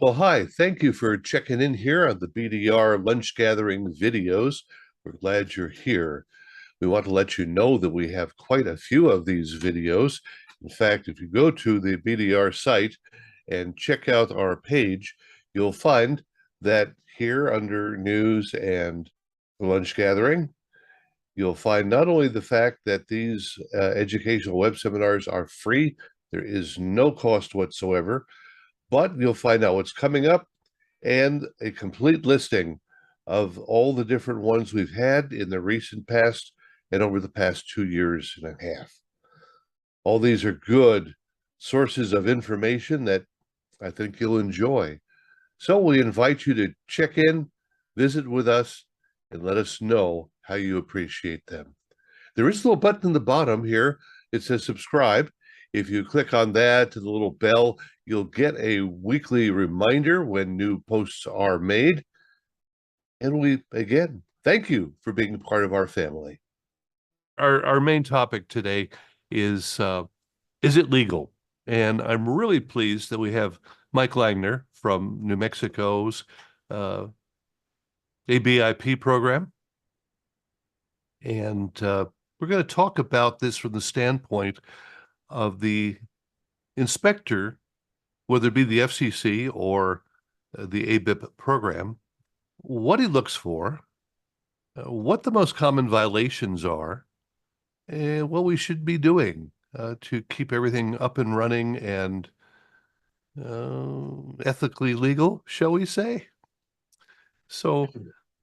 Well, hi. Thank you for checking in here on the BDR lunch gathering videos. We're glad you're here. We want to let you know that we have quite a few of these videos. In fact, if you go to the BDR site and check out our page, you'll find that here under news and lunch gathering, you'll find not only the fact that these educational web seminars are free, there is no cost whatsoever, but you'll find out what's coming up and a complete listing of all the different ones we've had in the recent past and over the past 2 years and a half. All these are good sources of information that I think you'll enjoy. So we invite you to check in, visit with us, and let us know how you appreciate them. There is a little button in the bottom here. It says subscribe. If you click on that to the little bell, you'll get a weekly reminder when new posts are made. And we, again, thank you for being part of our family. Our main topic today is it legal? And I'm really pleased that we have Mike Langner from New Mexico's ABIP program. And we're going to talk about this from the standpoint of the inspector, whether it be the FCC or the ABIP program, what he looks for, what the most common violations are, and what we should be doing to keep everything up and running and ethically legal, shall we say? So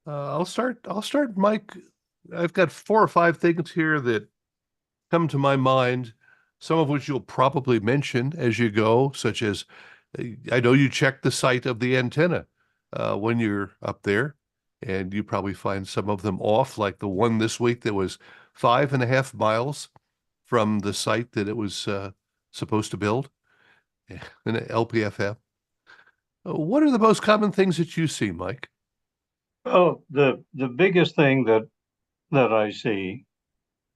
I'll start, Mike. I've got 4 or 5 things here that come to my mind, some of which you'll probably mention as you go, such as I know you check the site of the antenna when you're up there, and you probably find some of them off, like the one this week that was 5.5 miles from the site that it was supposed to build, an LPFM. What are the most common things that you see, Mike? Oh, the biggest thing that I see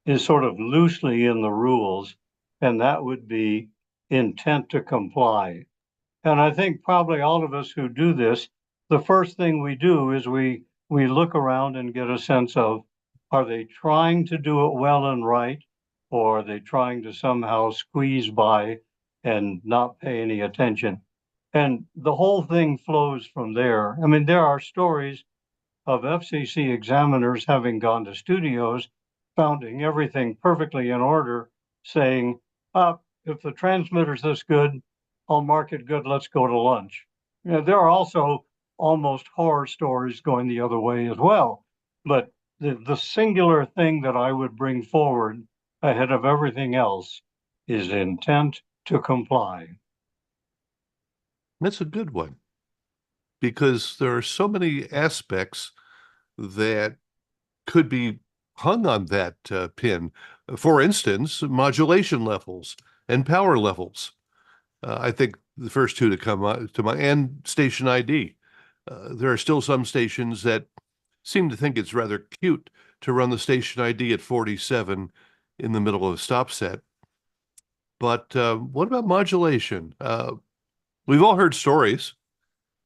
is sort of loosely in the rules, and that would be intent to comply. And I think probably all of us who do this, the first thing we do is we look around and get a sense of, are they trying to do it well and right, or are they trying to somehow squeeze by and not pay any attention? And the whole thing flows from there. I mean, there are stories of FCC examiners having gone to studios, finding everything perfectly in order, saying, if the transmitter's this good, I'll mark it good, let's go to lunch. You know, there are also almost horror stories going the other way as well. But the singular thing that I would bring forward ahead of everything else is intent to comply. That's a good one, because there are so many aspects that could be hung on that pin. For instance, modulation levels and power levels. I think the first two to come to my, and station ID. There are still some stations that seem to think it's rather cute to run the station ID at 47 in the middle of a stop set. But what about modulation? We've all heard stories,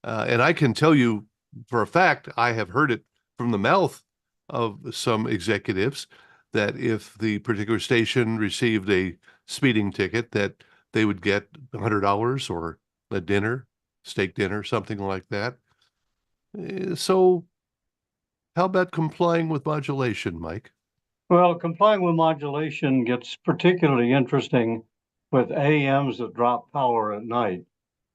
and I can tell you for a fact, I have heard it from the mouth of some executives that if the particular station received a speeding ticket, that they would get $100 or a dinner, steak dinner, something like that. So how about complying with modulation, Mike? Well, complying with modulation gets particularly interesting with AMs that drop power at night.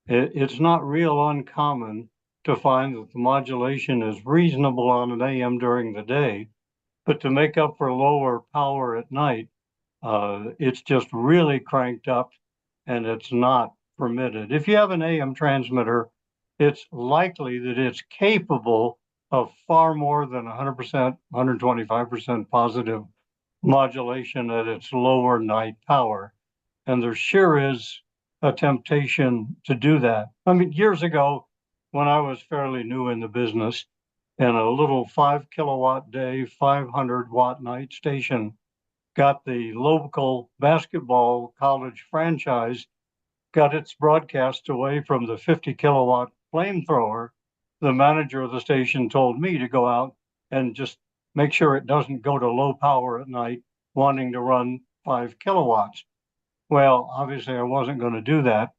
It's not real uncommon to find that the modulation is reasonable on an AM during the day, but to make up for lower power at night, it's just really cranked up and it's not permitted. If you have an AM transmitter, it's likely that it's capable of far more than 100%, 125% positive modulation at its lower night power. And there sure is a temptation to do that. I mean, years ago, when I was fairly new in the business, and a little 5 kilowatt day, 500 watt night station got the local basketball college franchise, got its broadcast away from the 50 kilowatt flamethrower, the manager of the station told me to go out and just make sure it doesn't go to low power at night, wanting to run 5 kilowatts. Well, obviously I wasn't going to do that,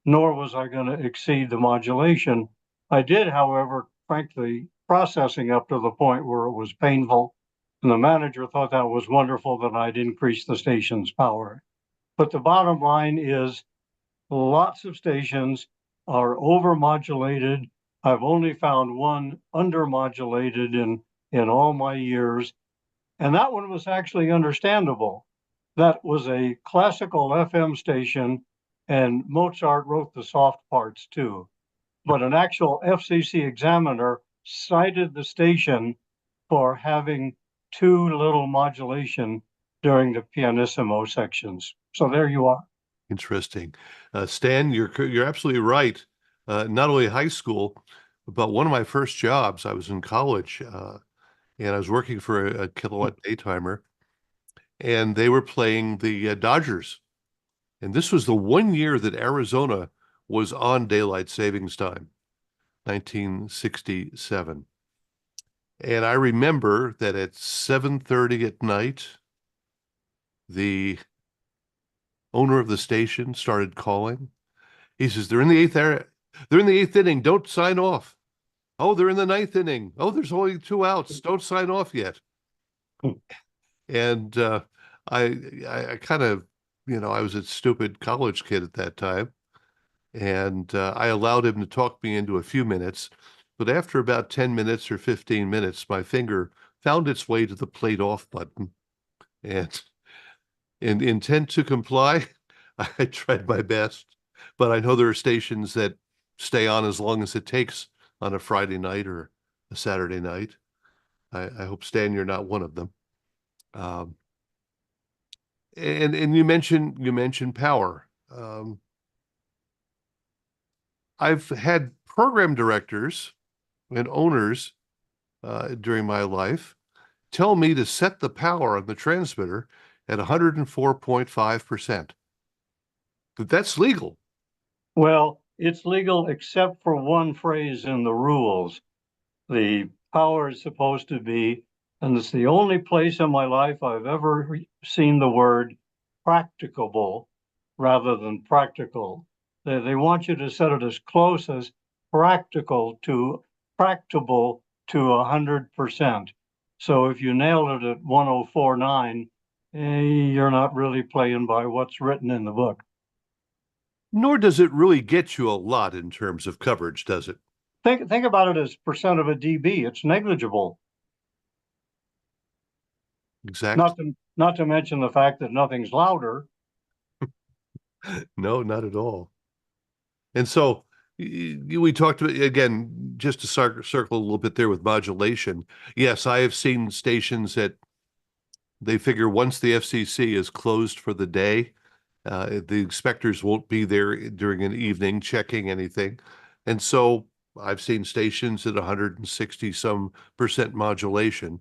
nor was I going to exceed the modulation. I did, however, crank the processing up to the point where it was painful, and the manager thought that was wonderful that I'd increased the station's power. But the bottom line is lots of stations are overmodulated. I've only found one undermodulated in all my years, and that one was actually understandable. That was a classical FM station, and Mozart wrote the soft parts too. But an actual FCC examiner cited the station for having too little modulation during the pianissimo sections. So there you are. Interesting. Stan, you're absolutely right. Not only high school, but one of my first jobs, I was in college, and I was working for a kilowatt daytimer, and they were playing the Dodgers. And this was the one year that Arizona was on daylight savings time, 1967. And I remember that at 7:30 at night, the owner of the station started calling. He says, they're in the eighth inning. Don't sign off. Oh, they're in the ninth inning. Oh, there's only 2 outs. Don't sign off yet. And I kind of, I was a stupid college kid at that time. And I allowed him to talk me into a few minutes. But after about 10 minutes or 15 minutes, my finger found its way to the plate off button. And in intent to comply, I tried my best. But I know there are stations that stay on as long as it takes on a Friday night or a Saturday night. I hope, Stan, you're not one of them. And you mentioned power. I've had program directors and owners during my life tell me to set the power on the transmitter at 104.5%. But that's legal. Well, it's legal except for one phrase in the rules. The power is supposed to be, and it's the only place in my life I've ever seen the word practicable rather than practical. They want you to set it as close as practicable to 100%. So if you nailed it at 104.9, you're not really playing by what's written in the book. Nor does it really get you a lot in terms of coverage, does it? Think about it as percent of a dB. It's negligible. Exactly. Not to mention the fact that nothing's louder. No, not at all. And so we talked about, again, just to circle a little bit there with modulation. Yes, I have seen stations that they figure once the FCC is closed for the day, the inspectors won't be there during an evening checking anything. And so I've seen stations at 160 some percent modulation.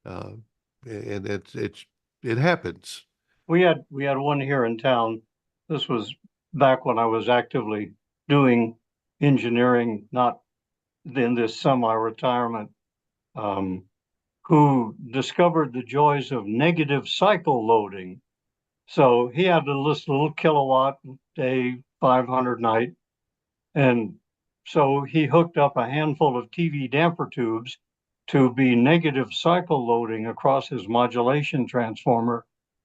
And it happens. We had one here in town. This was back when I was actively doing engineering, not in this semi-retirement, who discovered the joys of negative cycle loading. So he had this little kilowatt day, 500 night. And so he hooked up a handful of TV damper tubes to be negative cycle loading across his modulation transformer.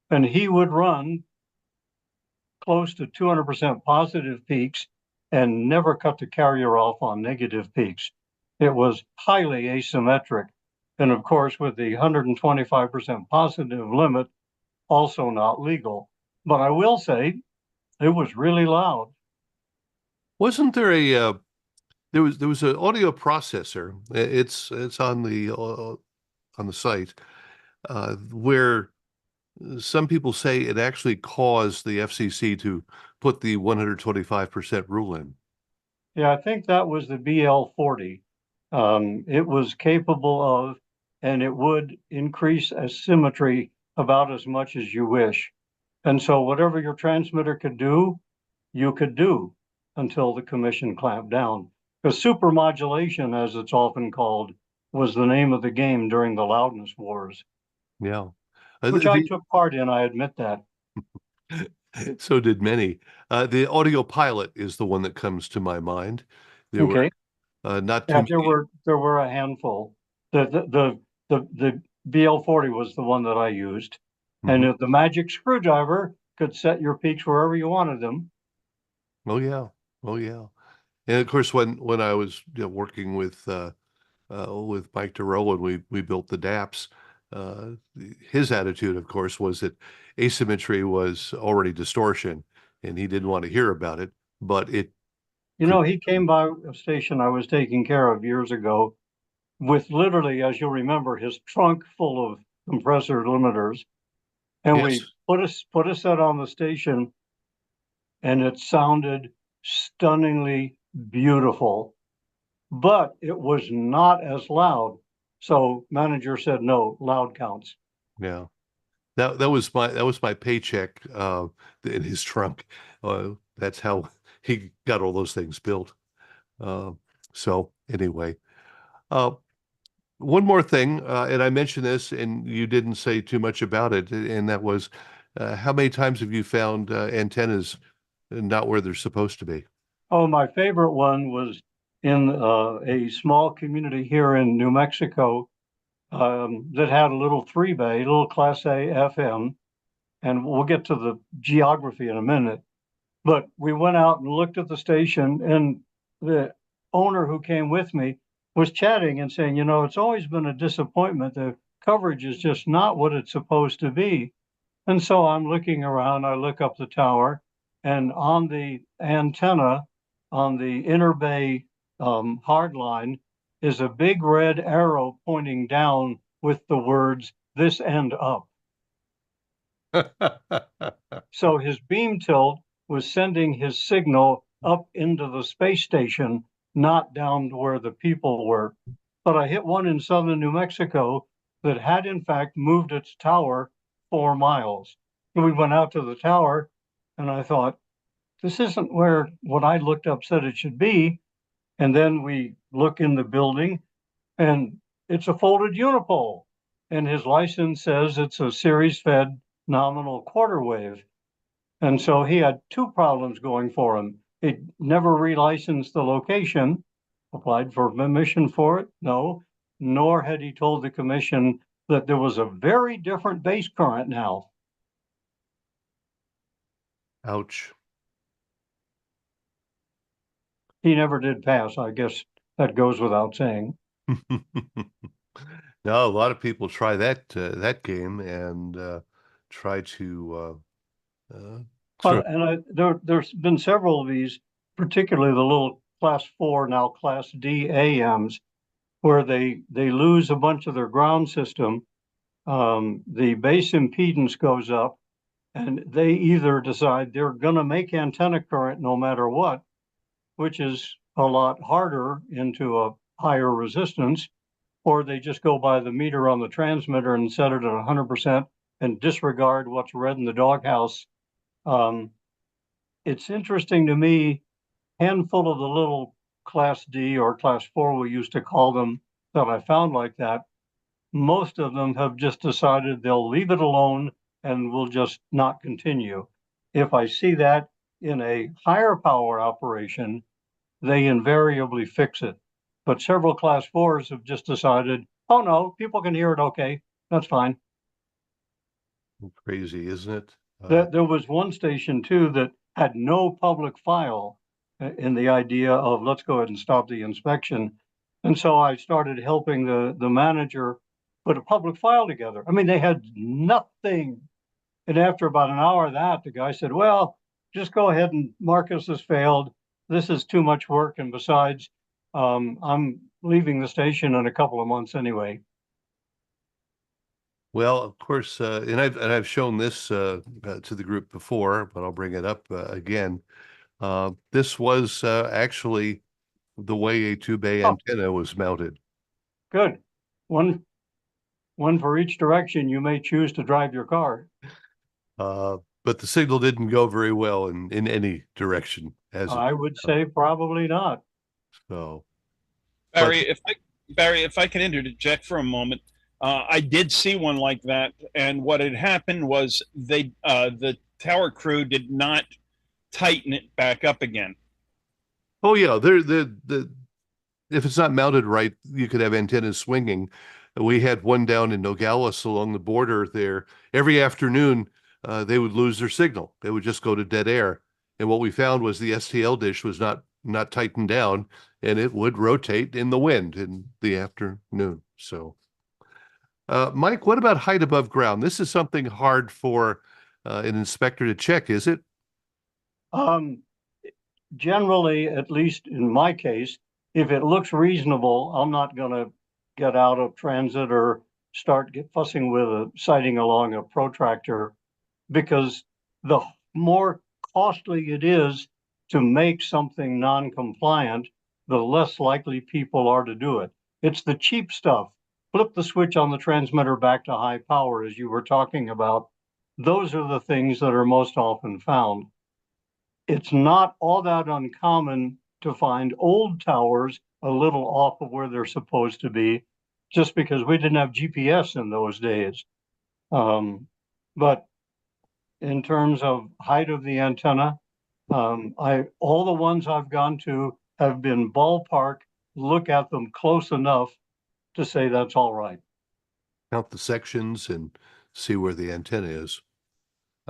And he would run close to 200% positive peaks and never cut the carrier off on negative peaks. It was highly asymmetric. And of course, with the 125% positive limit, also not legal. But I will say it was really loud. Wasn't there there was an audio processor. It's on the site where some people say it actually caused the FCC to put the 125% rule in. Yeah, I think that was the BL40. It was capable of, and it would increase asymmetry about as much as you wish. And so whatever your transmitter could do, you could do until the commission clamped down. Because supermodulation, as it's often called, was the name of the game during the loudness wars, Yeah. which I took part in, I admit that. So did many. The audio pilot is the one that comes to my mind. There were Okay. not too Yeah, many. there were a handful. The BL40 was the one that I used. And Mhm. the magic screwdriver could set your peaks wherever you wanted them. Oh yeah. Oh yeah. And of course, when I was working with Mike Terrell and we built the DAPs, his attitude, of course, was that asymmetry was already distortion, and he didn't want to hear about it. But it You could, know, he came by a station I was taking care of years ago with literally, as you'll remember, his trunk full of compressor limiters. And yes, we put a set on the station, and it sounded stunningly beautiful, but it was not as loud. So manager said, no, loud counts. yeah. That was my paycheck in his trunk. That's how he got all those things built. Uh, so anyway, uh, one more thing, and I mentioned this, and you didn't say too much about it, and that was how many times have you found antennas not where they're supposed to be? Oh, my favorite one was in a small community here in New Mexico that had a little 3-bay, little Class A FM, and we'll get to the geography in a minute. But we went out and looked at the station, and the owner who came with me was chatting and saying, you know, it's always been a disappointment. The coverage is just not what it's supposed to be. And so I'm looking around, I look up the tower, and on the antenna on the inner bay hard line is a big red arrow pointing down with the words, this end up. So his beam tilt was sending his signal up into the space station, not down to where the people were. But I hit one in southern New Mexico that had in fact moved its tower 4 miles. And we went out to the tower and I thought, this isn't where what I looked up said it should be. And then we look in the building and it's a folded unipole. And his license says it's a series fed nominal quarter wave. And so he had two problems going for him. He never relicensed the location, applied for permission for it, no, nor had he told the commission that there was a very different base current now. Ouch. He never did pass. I guess that goes without saying. No, a lot of people try that game and try to sort But and there's been several of these, particularly the little class 4, now class D AMs, where they lose a bunch of their ground system. The base impedance goes up, and they either decide they're going to make antenna current no matter what, which is a lot harder into a higher resistance, or they just go by the meter on the transmitter and set it at 100% and disregard what's read in the doghouse. Um, it's interesting to me, handful of the little class D or class 4, we used to call them, that I found like that, most of them have just decided they'll leave it alone and will just not continue. If I see that in a higher power operation, they invariably fix it. But several class 4s have just decided, oh no, people can hear it okay, that's fine. crazy, isn't it? There was one station too that had no public file in the idea of let's go ahead and stop the inspection. And so I started helping the manager put a public file together. I mean, they had nothing. And after about an hour of that, the guy said, well, just go ahead and mark us as failed. This is too much work. And besides, I'm leaving the station in a couple of months anyway. Well, of course, and I've shown this to the group before, but I'll bring it up again. This was actually the way a two-bay Oh, antenna was mounted. good. One One for each direction you may choose to drive your car. But the signal didn't go very well in any direction as it I would say probably not. So, Barry, if I can interject for a moment, I did see one like that, and what had happened was the tower crew did not tighten it back up again. oh yeah, if it's not mounted right, you could have antennas swinging. We had one down in Nogales along the border there. Every afternoon, they would lose their signal. They would just go to dead air. And what we found was the STL dish was not tightened down, and it would rotate in the wind in the afternoon. So, Mike, what about height above ground? This is something hard for an inspector to check, is it? Um, Generally, at least in my case, if it looks reasonable, I'm not going to get out of transit or start fussing with a sighting along a protractor, because the more costly it is to make something non-compliant, the less likely people are to do it. It's the cheap stuff. Flip the switch on the transmitter back to high power, as you were talking about. Those are the things that are most often found. It's not all that uncommon to find old towers a little off of where they're supposed to be, just because we didn't have GPS in those days. But in terms of height of the antenna, all the ones I've gone to have been ballpark, look at them close enough to say that's all right. Count the sections and see where the antenna is.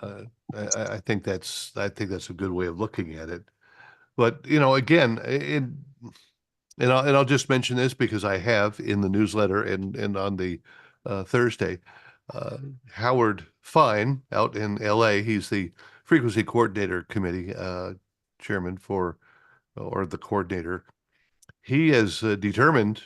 I think that's a good way of looking at it. But again, I'll just mention this because I have in the newsletter and on the Thursday, Howard Fine out in LA. He's the Frequency Coordinator Committee chairman or the coordinator. He has determined,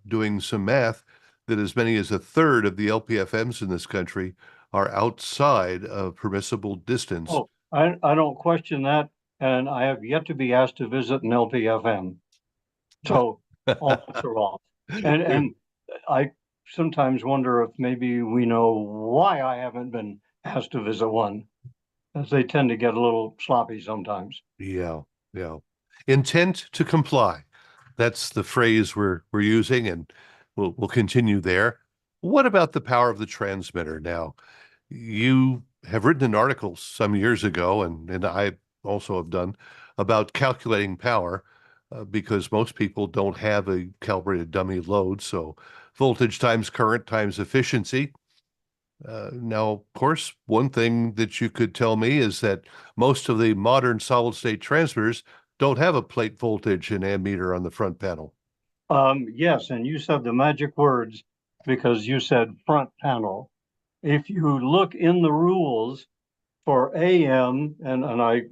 doing some math, that as many as a third of the LPFMs in this country are outside of permissible distance. Oh, I don't question that, and I have yet to be asked to visit an LPFM. So all bets are off. And I sometimes wonder if maybe we know why I haven't been asked to visit one, as they tend to get a little sloppy sometimes. Yeah. Intent to comply. That's the phrase we're using, and we'll continue there. What about the power of the transmitter now? You have written an article some years ago, and I also have done, about calculating power, because most people don't have a calibrated dummy load. So voltage times current times efficiency. Now, of course, one thing that you could tell me is that most of the modern solid state transmitters don't have a plate voltage and ammeter on the front panel. Yes, and you said the magic words because you said front panel. If you look in the rules for AM, and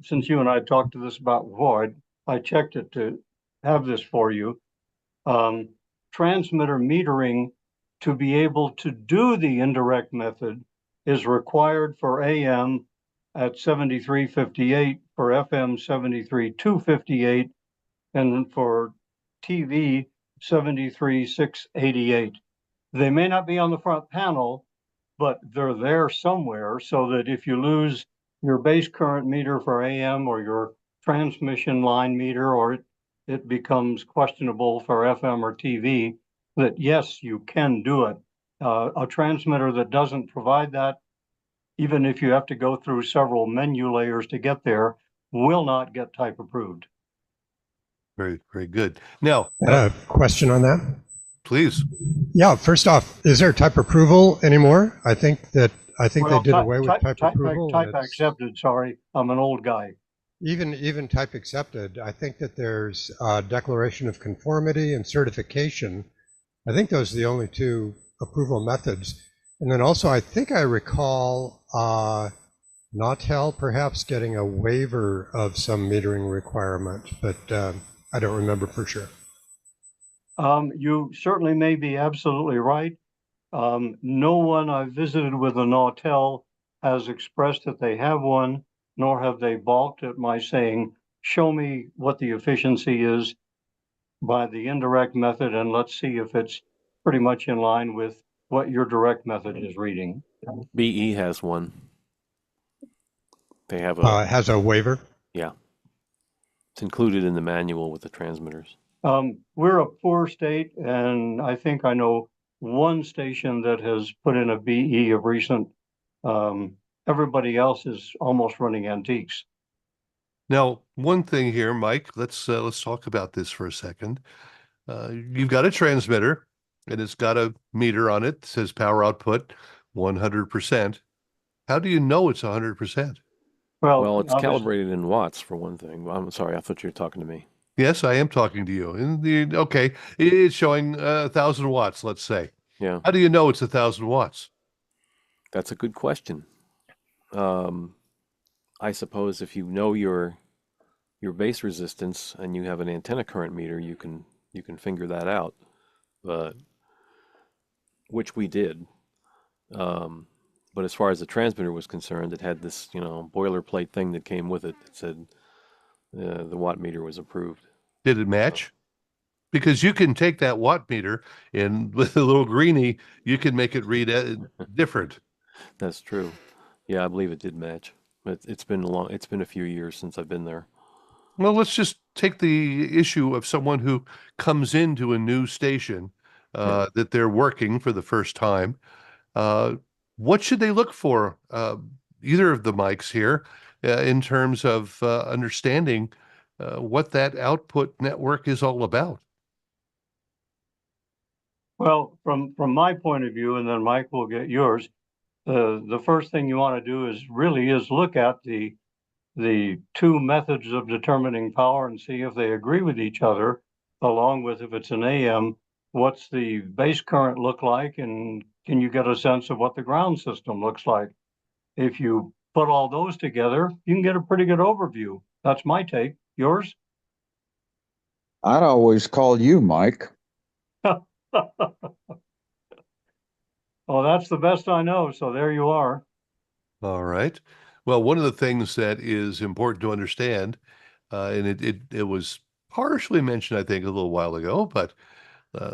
since you and I talked to this about before, I checked it to have this for you. Transmitter metering, to be able to do the indirect method, is required for AM at 7358, for FM 73258, and for TV 73688. They may not be on the front panel, but they're there somewhere, so that if you lose your base current meter for AM or your transmission line meter, or it becomes questionable for FM or TV, that yes, you can do it. A transmitter that doesn't provide that, even if you have to go through several menu layers to get there, will not get type approved. Very, very good. Now, a question on that. Please. Yeah, first off, is there type approval anymore? I think they did away with type approval. Type accepted, sorry. I'm an old guy. Even type accepted. I think that there's a declaration of conformity and certification. I think those are the only two approval methods. And then also, I think I recall Nautel perhaps getting a waiver of some metering requirement, but I don't remember for sure. You certainly may be absolutely right. No one I've visited with a Nautel has expressed that they have one, nor have they balked at my saying, show me what the efficiency is by the indirect method, and let's see if it's pretty much in line with what your direct method is reading. BE has one. They have Has a waiver? yeah. It's included in the manual with the transmitters. We're a poor state, and I think I know one station that has put in a BE of recent. Everybody else is almost running antiques. Now, one thing here, Mike, let's talk about this for a second. You've got a transmitter and it's got a meter on it that says power output 100%. How do you know it's 100%? Well, it's obviously, calibrated in watts for one thing. I'm sorry, I thought you were talking to me. Yes, I am talking to you. Okay, it's showing 1,000 watts, let's say. Yeah, How do you know it's 1,000 watts? that's a good question. I suppose if you know your base resistance and you have an antenna current meter, you can figure that out. But which we did. But as far as the transmitter was concerned, it had this, boilerplate thing that came with it that said the watt meter was approved. Did it match? Because you can take that watt meter and with a little greenie, you can make it read different. That's true. Yeah, I believe it did match. But it's been a few years since I've been there. Well, let's just take the issue of someone who comes into a new station that they're working for the first time. What should they look for, either of the mics here, in terms of understanding what that output network is all about? Well, from my point of view, and then Mike will get yours. The first thing you want to do is look at the two methods of determining power and see if they agree with each other, along with, if it's an AM, what's the base current look like, and can you get a sense of what the ground system looks like? If you put all those together, you can get a pretty good overview. That's my take. Yours? I'd always call you Mike. Well, that's the best I know, so there you are. All right. Well, one of the things that is important to understand, and it was partially mentioned, I think, a little while ago, but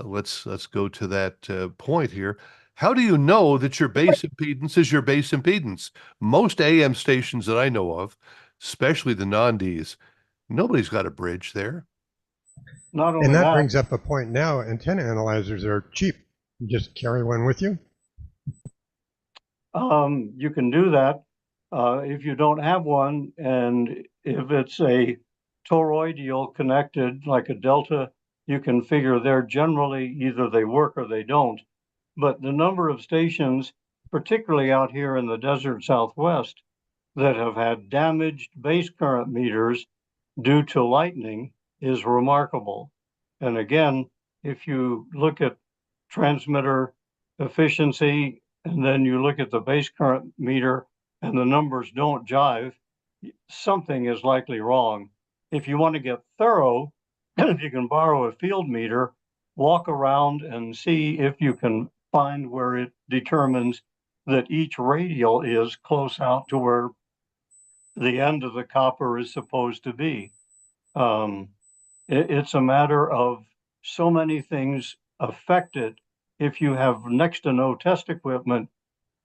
let's go to that point here. How do you know that your base impedance is your base impedance? Most AM stations that I know of, especially the non-Ds, nobody's got a bridge there. Not only And that that, brings up a point now. Antenna analyzers are cheap. You just carry one with you. you can do that. If you don't have one, and if it's a toroidal connected, like a delta, you can figure they're generally either they work or they don't. But the number of stations, particularly out here in the desert Southwest, that have had damaged base current meters due to lightning is remarkable. And again, if you look at transmitter efficiency and then you look at the base current meter and the numbers don't jive, something is likely wrong. If you want to get thorough, if you can borrow a field meter, walk around and see if you can find where it determines that each radial is close out to where the end of the copper is supposed to be. It's a matter of so many things affect it. If you have next to no test equipment,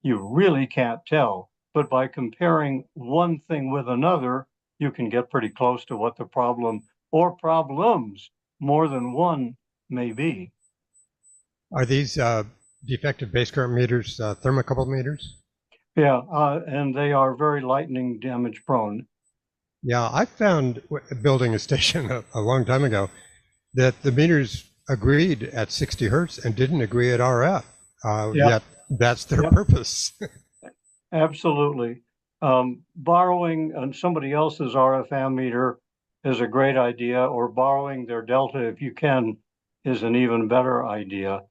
you really can't tell. But by comparing one thing with another, you can get pretty close to what the problem or problems, more than one, may be. Are these defective base current meters thermocouple meters? Yeah, and they are very lightning damage prone. Yeah, I found building a station a long time ago that the meters agreed at 60 hertz and didn't agree at RF. Yet that's their purpose. Absolutely. Borrowing somebody else's RF ammeter is a great idea, or borrowing their delta if you can is an even better idea.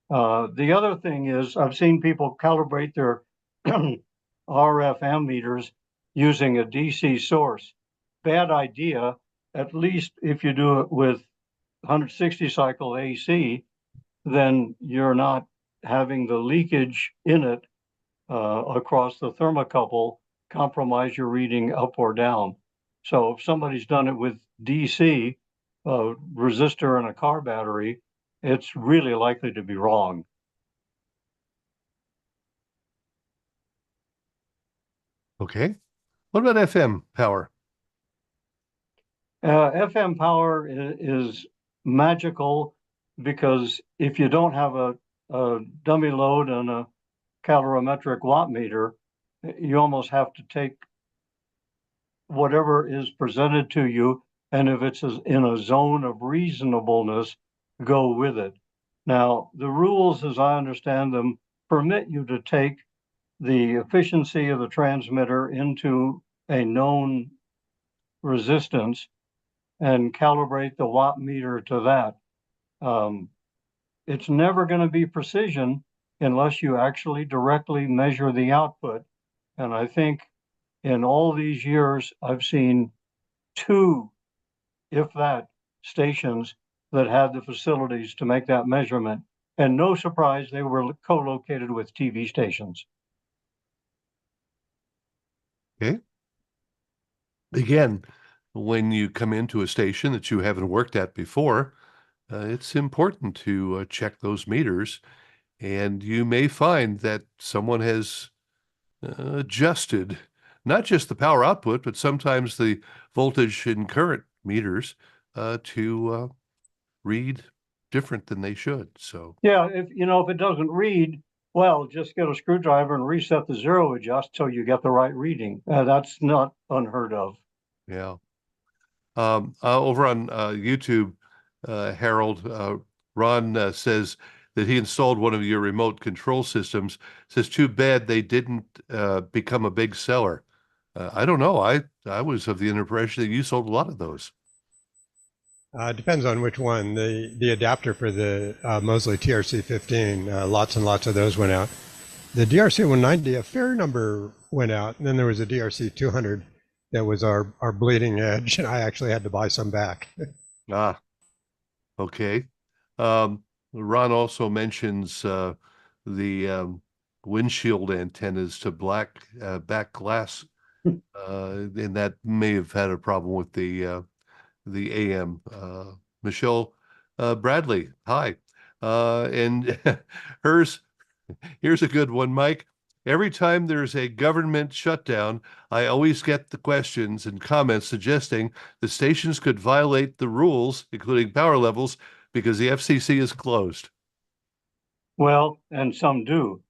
The other thing is I've seen people calibrate their RF ammeters using a DC source. Bad idea, at least if you do it with 160 cycle AC, then you're not having the leakage in it across the thermocouple compromise your reading up or down. So if somebody's done it with DC, resistor and a car battery, it's really likely to be wrong. Okay. What about FM power? FM power is magical, because if you don't have a dummy load and a calorimetric watt meter, you almost have to take whatever is presented to you, and if it's in a zone of reasonableness, go with it. Now, the rules, as I understand them, permit you to take the efficiency of the transmitter into a known resistance and calibrate the watt meter to that. It's never going to be precision unless you actually directly measure the output. And I think in all these years, I've seen 2, if that, stations that had the facilities to make that measurement. And no surprise, they were co-located with TV stations. Okay. Again, when you come into a station that you haven't worked at before, it's important to check those meters, and you may find that someone has adjusted not just the power output, but sometimes the voltage and current meters to read different than they should. So yeah, if it doesn't read, well, just get a screwdriver and reset the zero adjust till you get the right reading. That's not unheard of. yeah. Over on YouTube, Harold, Ron says that he installed one of your remote control systems. Says, too bad they didn't become a big seller. I don't know. I was of the impression that you sold a lot of those. Depends on which one. The adapter for the Mosley TRC-15, lots and lots of those went out. The DRC-190, a fair number went out. And then there was a DRC-200 that was our bleeding edge, and I actually had to buy some back. Okay. Ron also mentions the windshield antennas to back glass, and that may have had a problem with the AM. Michelle Bradley, hi. And here's a good one, Mike. Every time there's a government shutdown, I always get the questions and comments suggesting the stations could violate the rules, including power levels, because the FCC is closed. Well, and some do.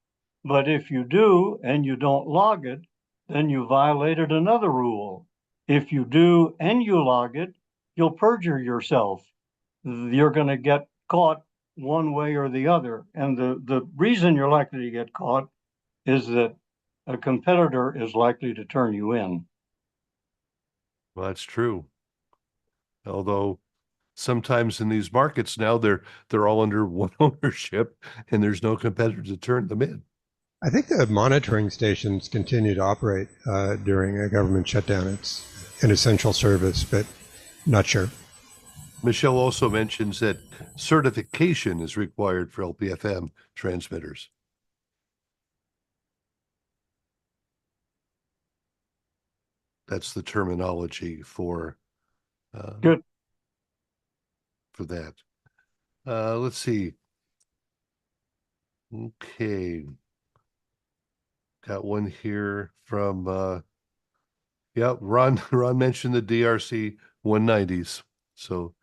But if you do and you don't log it, then you violated another rule. If you do and you log it, you'll perjure yourself. You're going to get caught one way or the other. And the reason you're likely to get caught is that a competitor is likely to turn you in. Well, that's true. Although sometimes in these markets now they're all under one ownership and there's no competitor to turn them in. I think the monitoring stations continue to operate during a government shutdown. It's an essential service, but not sure. Michelle also mentions that certification is required for LPFM transmitters. That's the terminology for Good. For that. Let's see. Okay. Got one here from yeah, Ron mentioned the DRC 190s. So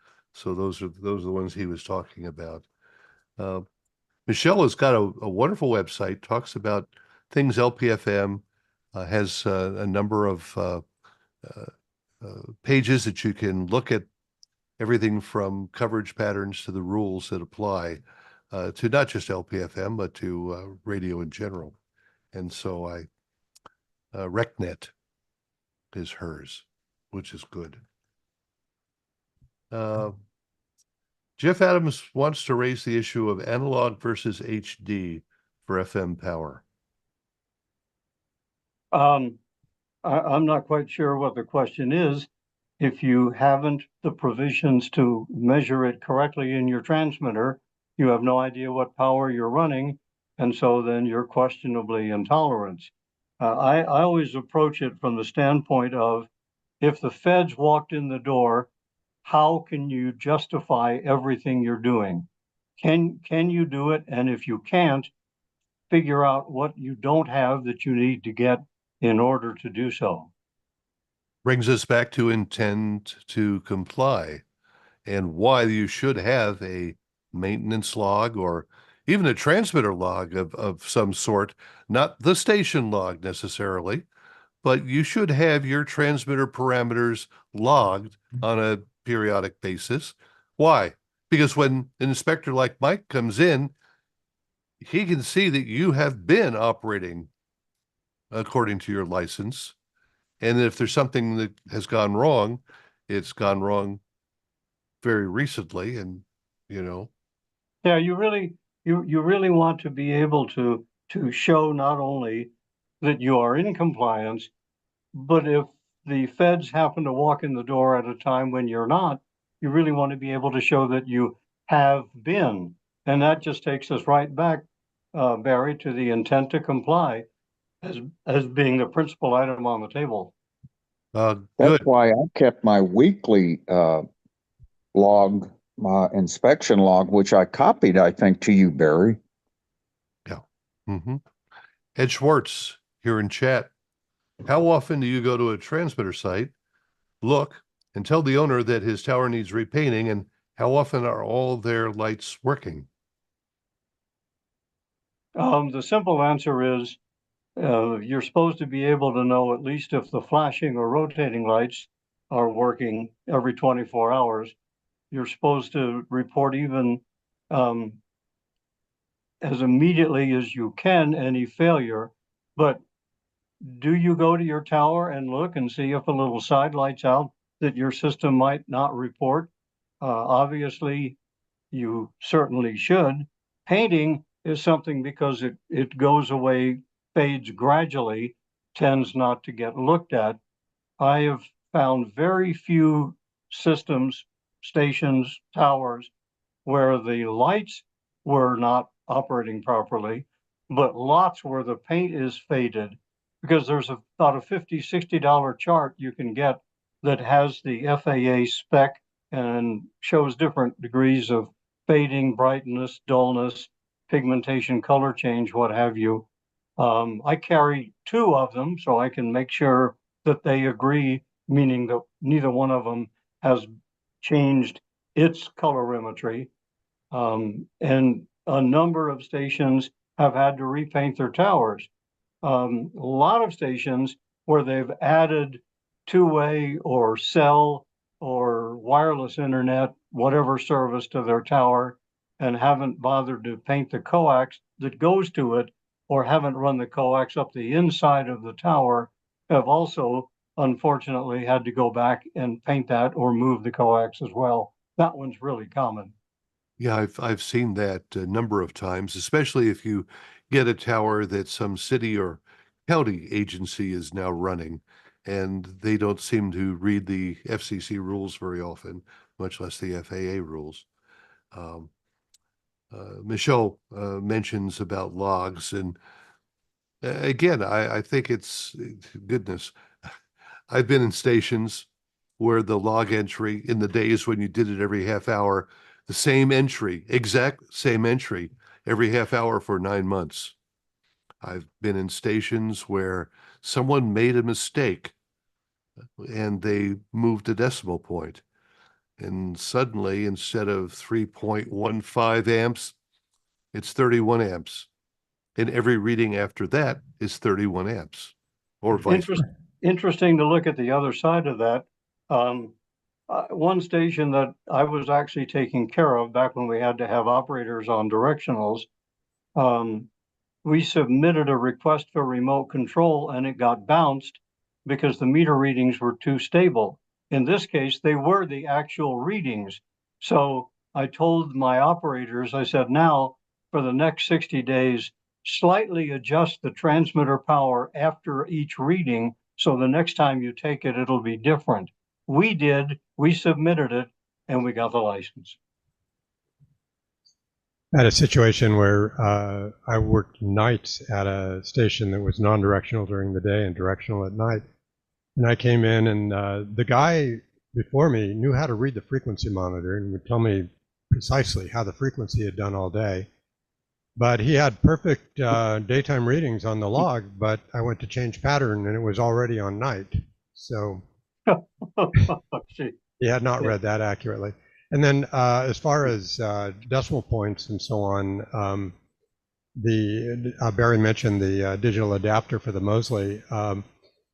those are the ones he was talking about. Michelle has got a wonderful website, talks about things LPFM, has a number of pages that you can look at, everything from coverage patterns to the rules that apply to not just LPFM, but to radio in general. And so RecNet is hers, which is good. Jeff Adams wants to raise the issue of analog versus HD for FM power. I'm not quite sure what the question is. If you haven't the provisions to measure it correctly in your transmitter, you have no idea what power you're running, and so then you're questionably in tolerance. I always approach it from the standpoint of, if the feds walked in the door, how can you justify everything you're doing? Can you do it? And if you can't, figure out what you don't have that you need to get in order to do so. Brings us back to intent to comply. and why you should have a maintenance log or even a transmitter log of some sort, not the station log necessarily, but you should have your transmitter parameters logged on a periodic basis. Why? Because when an inspector like Mike comes in, he can see that you have been operating according to your license. And if there's something that has gone wrong, it's gone wrong very recently. And, you know, Yeah, you really want to be able to show not only that you are in compliance, but if the feds happen to walk in the door at a time when you're not, you really want to be able to show that you have been. And that just takes us right back, Barry, to the intent to comply as being the principal item on the table. That's good. why I kept my weekly log, my inspection log, which I copied, I think, to you, Barry. Yeah. Ed Schwartz here in chat. How often do you go to a transmitter site, look, and tell the owner that his tower needs repainting, and how often are all their lights working? The simple answer is you're supposed to be able to know at least if the flashing or rotating lights are working every 24 hours. You're supposed to report even as immediately as you can any failure. But do you go to your tower and look and see if a little side light's out that your system might not report? Obviously, you certainly should. Painting is something because it goes away, fades gradually, tends not to get looked at. I have found very few systems, stations, towers where the lights were not operating properly, but lots where the paint is faded because there's about a $50, $60 chart you can get that has the FAA spec and shows different degrees of fading, brightness, dullness, pigmentation, color change, what have you. I carry two of them so I can make sure that they agree, meaning that neither one of them has changed its colorimetry. And a number of stations have had to repaint their towers. A lot of stations where they've added two-way or cell or wireless internet, whatever service to their tower, and haven't bothered to paint the coax that goes to it, or haven't run the coax up the inside of the tower, have also unfortunately had to go back and paint that or move the coax as well. That one's really common. Yeah, I've seen that a number of times, especially if you get a tower that some city or county agency is now running, and they don't seem to read the FCC rules very often, much less the FAA rules. Michelle mentions about logs, and again, I think it's goodness. I've been in stations where the log entry in the days when you did it every half hour, the same entry, exact same entry every half hour for 9 months. I've been in stations where someone made a mistake and they moved a decimal point. And suddenly, instead of 3.15 amps, it's 31 amps. And every reading after that is 31 amps or vice versa. Interesting to look at the other side of that. One station that I was actually taking care of back when we had to have operators on directionals, we submitted a request for remote control and it got bounced because the meter readings were too stable. In this case, they were the actual readings. So I told my operators, I said, now for the next 60 days, slightly adjust the transmitter power after each reading. So the next time you take it, it'll be different. We did, we submitted it, and we got the license. I had a situation where I worked nights at a station that was non-directional during the day and directional at night. And I came in and the guy before me knew how to read the frequency monitor and would tell me precisely how the frequency had done all day. But he had perfect daytime readings on the log, but I went to change pattern and it was already on night. So he had not read that accurately. And then as far as decimal points and so on, Barry mentioned the digital adapter for the Mosley.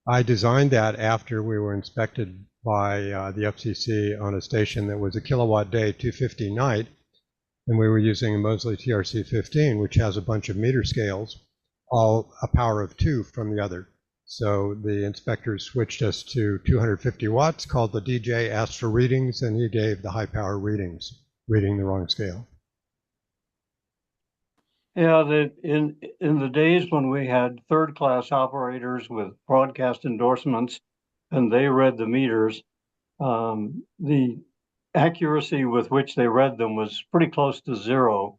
I designed that after we were inspected by the FCC on a station that was a kilowatt day, 250 night, and we were using a Mosley TRC-15, which has a bunch of meter scales, all a power of 2 from the other. So the inspectors switched us to 250 watts, called the DJ, asked for readings, and he gave the high power readings, reading the wrong scale. Yeah, in the days when we had third-class operators with broadcast endorsements, and they read the meters, the accuracy with which they read them was pretty close to zero.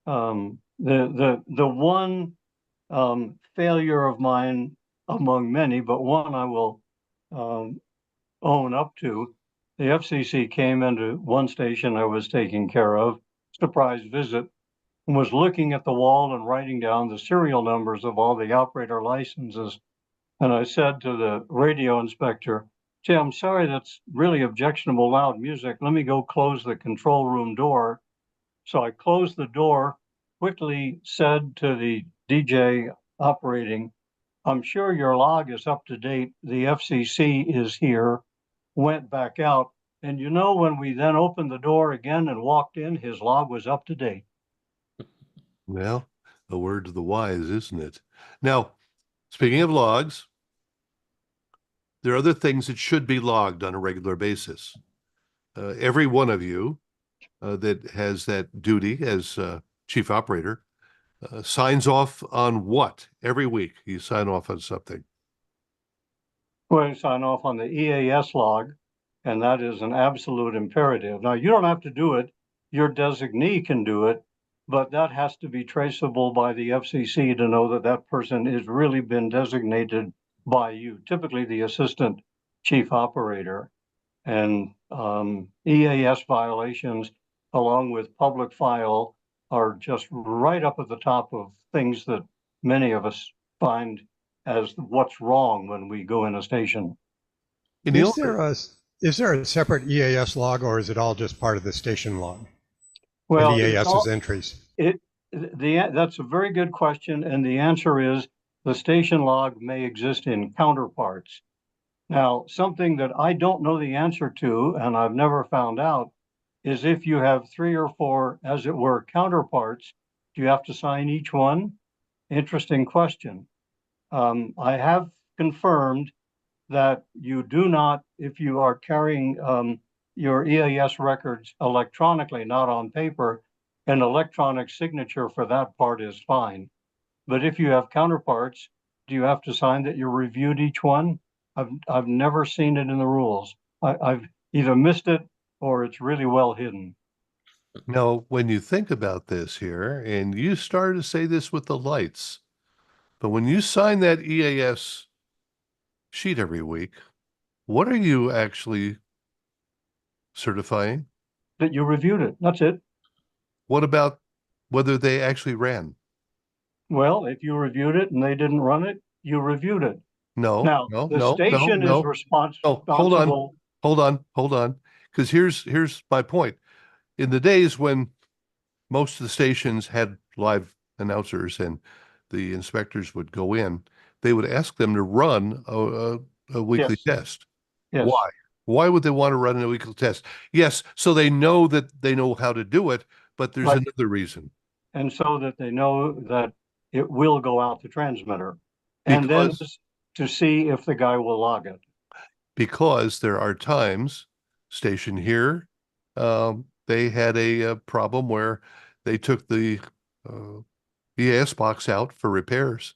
The one failure of mine, among many, but one I will own up to, the FCC came into one station I was taking care of, surprise visit, and was looking at the wall and writing down the serial numbers of all the operator licenses. And I said to the radio inspector, "Gee, I'm sorry, that's really objectionable loud music. Let me go close the control room door." So I closed the door, quickly said to the DJ operating, "I'm sure your log is up to date. The FCC is here," went back out. And you know, when we then opened the door again and walked in, his log was up to date. Well, a word to the wise, isn't it? Now, speaking of logs, there are other things that should be logged on a regular basis. Every one of you that has that duty as chief operator signs off on what every week? You sign off on something. Well, you sign off on the EAS log, and that is an absolute imperative. Now, you don't have to do it. Your designee can do it, but that has to be traceable by the FCC to know that that person has really been designated by you, typically the assistant chief operator. And EAS violations, along with public file, are just right up at the top of things that many of us find as what's wrong when we go in a station. Is there a separate EAS log, or is it all just part of the station log? Well, and EAS's entries. That's a very good question, and the answer is the station log may exist in counterparts. Now, something that I don't know the answer to, and I've never found out, is if you have 3 or 4, as it were, counterparts, do you have to sign each one? Interesting question. I have confirmed that you do not, if you are carrying your EAS records electronically, not on paper, an electronic signature for that part is fine. But if you have counterparts, do you have to sign that you reviewed each one? I've never seen it in the rules. I've either missed it or it's really well hidden. Now, when you think about this here, and you started to say this with the lights, but when you sign that EAS sheet every week, what are you actually certifying? That you reviewed it. That's it. What about whether they actually ran? Well, if you reviewed it and they didn't run it, you reviewed it. No, Now, no, the no, station no, is no. responsible. Hold on. Because here's my point. In the days when most of the stations had live announcers and the inspectors would go in, they would ask them to run a weekly test. Yes. Why? Why would they want to run a weekly test? Yes, so they know that they know how to do it, but there's another reason. And so that they know that it will go out the transmitter. And then to see if the guy will log it. Because there are times, station here, they had a problem where they took the EAS box out for repairs,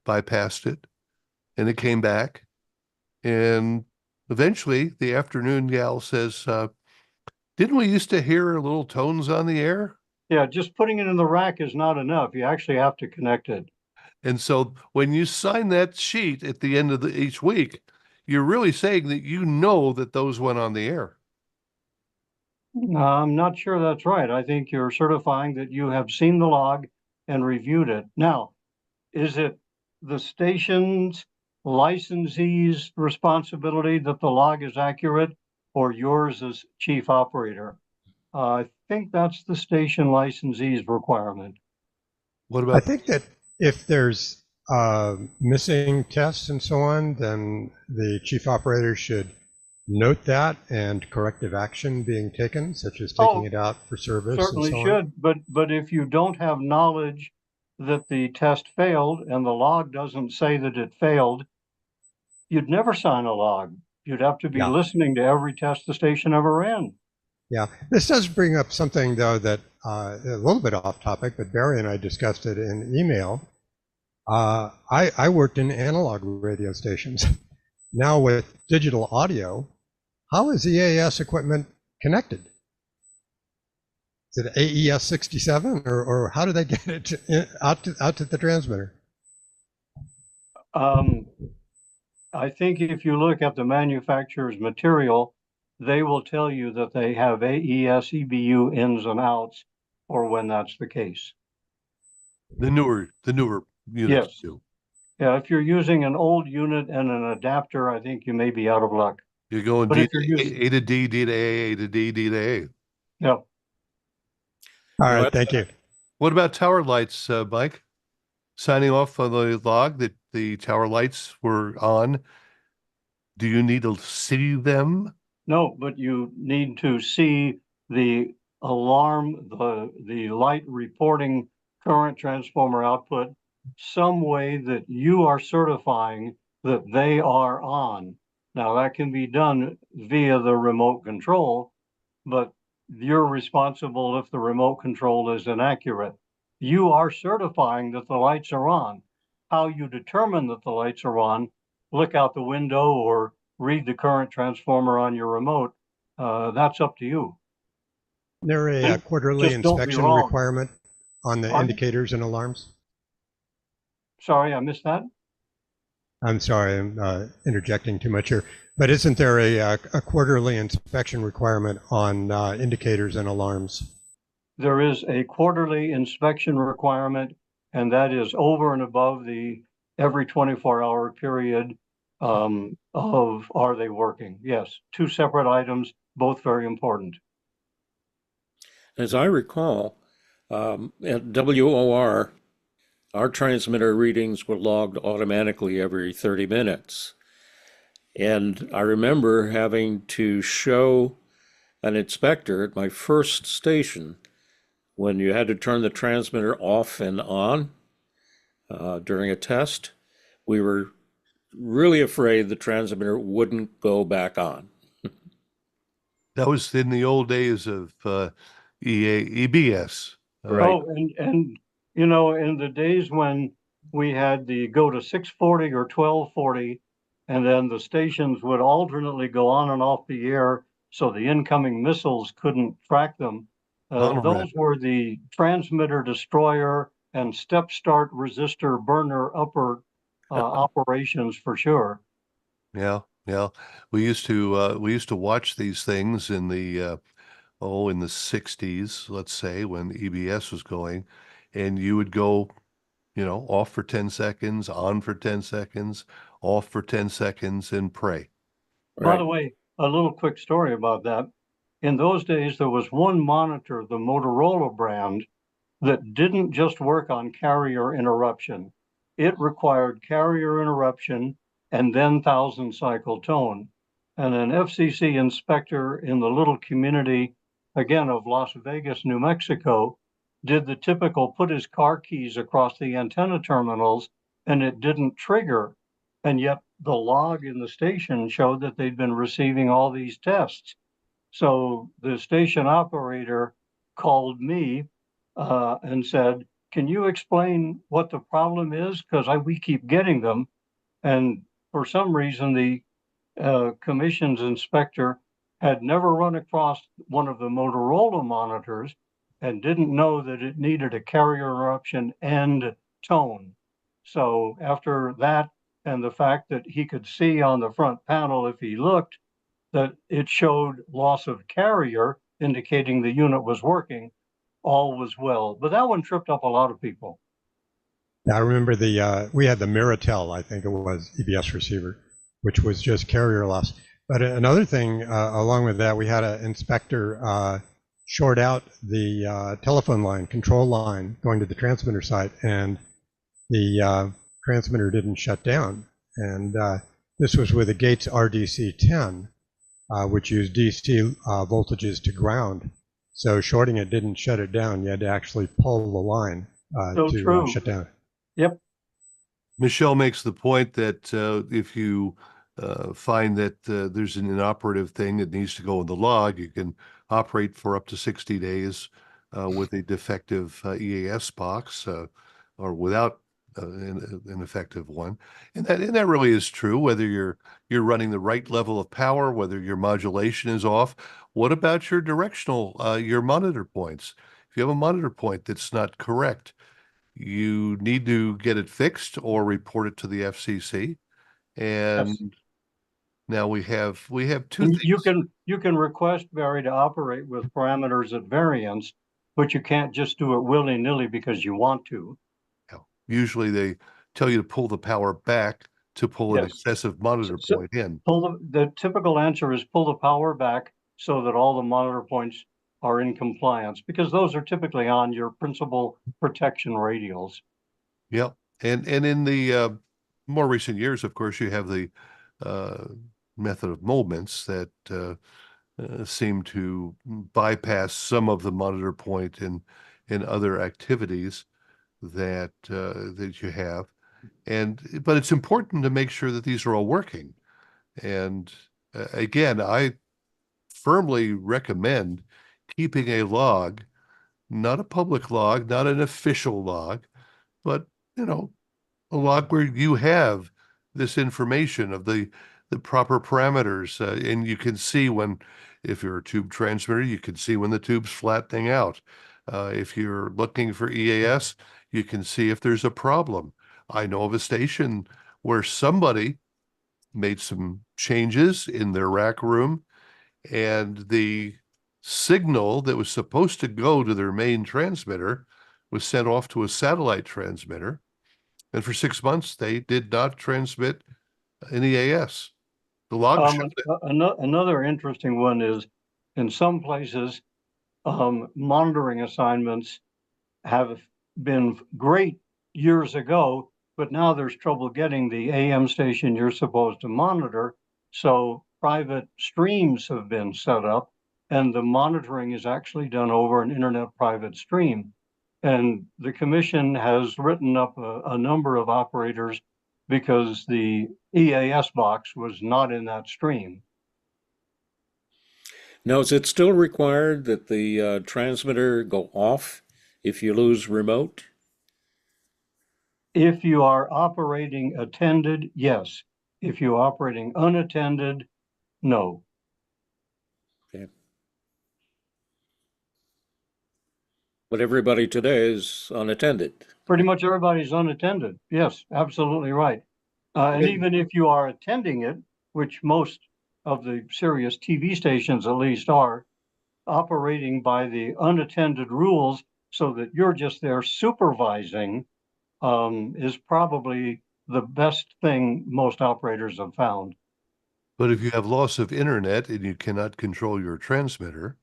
bypassed it, and it came back. And eventually the afternoon gal says, didn't we used to hear little tones on the air? Yeah, just putting it in the rack is not enough. You actually have to connect it. And so when you sign that sheet at the end of each week, you're really saying that you know that those went on the air. I'm not sure that's right. I think you're certifying that you have seen the log and reviewed it. Now, is it the station's licensee's responsibility that the log is accurate, or yours as chief operator? I think that's the station licensee's requirement. What I about, think that if there's missing tests and so on, then the chief operator should note that and corrective action being taken, such as taking Oh, it out for service and certainly so on. should, but if you don't have knowledge that the test failed and the log doesn't say that it failed, you'd never sign a log. You'd have to be Yeah. listening to every test the station ever ran. Yeah, this does bring up something though that a little bit off topic, but Barry and I discussed it in email. I worked in analog radio stations. Now with digital audio, how is EAS equipment connected? Is it AES 67 or how do they get it out to the transmitter? I think if you look at the manufacturer's material, they will tell you that they have AES EBU ins and outs, or when that's the case. the newer units Yes. do? Yeah, if you're using an old unit and an adapter, I think you may be out of luck. You're going But D if you're using, A to D, D to A, A to D, D to A. yeah, All right, what- thank you. What about tower lights, Mike? Signing off on the log that the tower lights were on. Do you need to see them? no, but you need to see the alarm, the light reporting current transformer output, some way that you are certifying that they are on. Now that can be done via the remote control, but you're responsible if the remote control is inaccurate. You are certifying that the lights are on. How you determine that the lights are on, look out the window or read the current transformer on your remote. That's up to you. Is there a And quarterly just don't be inspection wrong. requirement on the Pardon? indicators and alarms? Sorry, I missed that. I'm sorry, I'm interjecting too much here. But isn't there a quarterly inspection requirement on indicators and alarms? There is a quarterly inspection requirement, and that is over and above the every 24-hour period of are they working? Yes, two separate items, both very important. As I recall, at WOR, our transmitter readings were logged automatically every 30 minutes. And I remember having to show an inspector at my first station when you had to turn the transmitter off and on during a test. We were really afraid the transmitter wouldn't go back on. That was in the old days of EBS. Right. Oh, and you know, in the days when we had the go to 640 or 1240, and then the stations would alternately go on and off the air so the incoming missiles couldn't track them. Those were the transmitter destroyer and step start resistor burner upper operations for sure. Yeah, yeah. We used to watch these things in the in the 60s, let's say, when EBS was going, and you would go, off for 10 seconds, on for 10 seconds, off for 10 seconds, and pray. By the way, a little quick story about that. In those days, there was one monitor, the Motorola brand, that didn't just work on carrier interruption. It required carrier interruption and then 1,000 cycle tone. And an FCC inspector in the little community, again, of Las Vegas, New Mexico, did the typical put his car keys across the antenna terminals and it didn't trigger. And yet the log in the station showed that they'd been receiving all these tests. So the station operator called me and said, can you explain what the problem is? Because we keep getting them. And for some reason, the commission's inspector had never run across one of the Motorola monitors and didn't know that it needed a carrier interruption and tone. So after that, and the fact that he could see on the front panel if he looked, that it showed loss of carrier, indicating the unit was working, all was well. But that one tripped up a lot of people. I remember we had the Miratel, I think it was, EBS receiver, which was just carrier loss. But another thing along with that, we had an inspector short out the telephone line, control line going to the transmitter site, and the transmitter didn't shut down. And this was with a Gates RDC-10, which used DC voltages to ground. So shorting it didn't shut it down. You had to actually pull the line to shut down. Yep. Michelle makes the point that if you find that there's an inoperative thing that needs to go in the log, you can operate for up to 60 days with a defective EAS box or without an effective one. And that really is true, whether you're running the right level of power, whether your modulation is off. What about your directional, your monitor points? If you have a monitor point that's not correct, you need to get it fixed or report it to the FCC. And Yes. now we have two And things. you can request, Barry, to operate with parameters at variance, but you can't just do it willy-nilly because you want to. Usually they tell you to pull the power back to pull an Yes. excessive monitor So- point in. The typical answer is pull the power back so that all the monitor points are in compliance, because those are typically on your principal protection radials. Yep. And in the more recent years, of course, you have the method of moments that seem to bypass some of the monitor point and other activities that that you have. But it's important to make sure that these are all working. And again, I firmly recommend keeping a log, not a public log, not an official log, but a log where you have this information of the proper parameters, and you can see when, if you're a tube transmitter, you can see when the tube's flattening out. If you're looking for EAS, you can see if there's a problem. I know of a station where somebody made some changes in their rack room, and the signal that was supposed to go to their main transmitter was sent off to a satellite transmitter. And for 6 months, they did not transmit an EAS. The log showed it. Another interesting one is, in some places, monitoring assignments have been great years ago, but now there's trouble getting the AM station you're supposed to monitor. So private streams have been set up, and the monitoring is actually done over an internet private stream. And the commission has written up a number of operators because the EAS box was not in that stream. Now, is it still required that the transmitter go off if you lose remote? If you are operating attended, yes. If you're operating unattended, no. Okay. But everybody today is unattended. Pretty much everybody's unattended. Yes, absolutely right. And even if you are attending it, which most of the serious TV stations at least are, operating by the unattended rules so that you're just there supervising, is probably the best thing most operators have found. But if you have loss of internet and you cannot control your transmitter,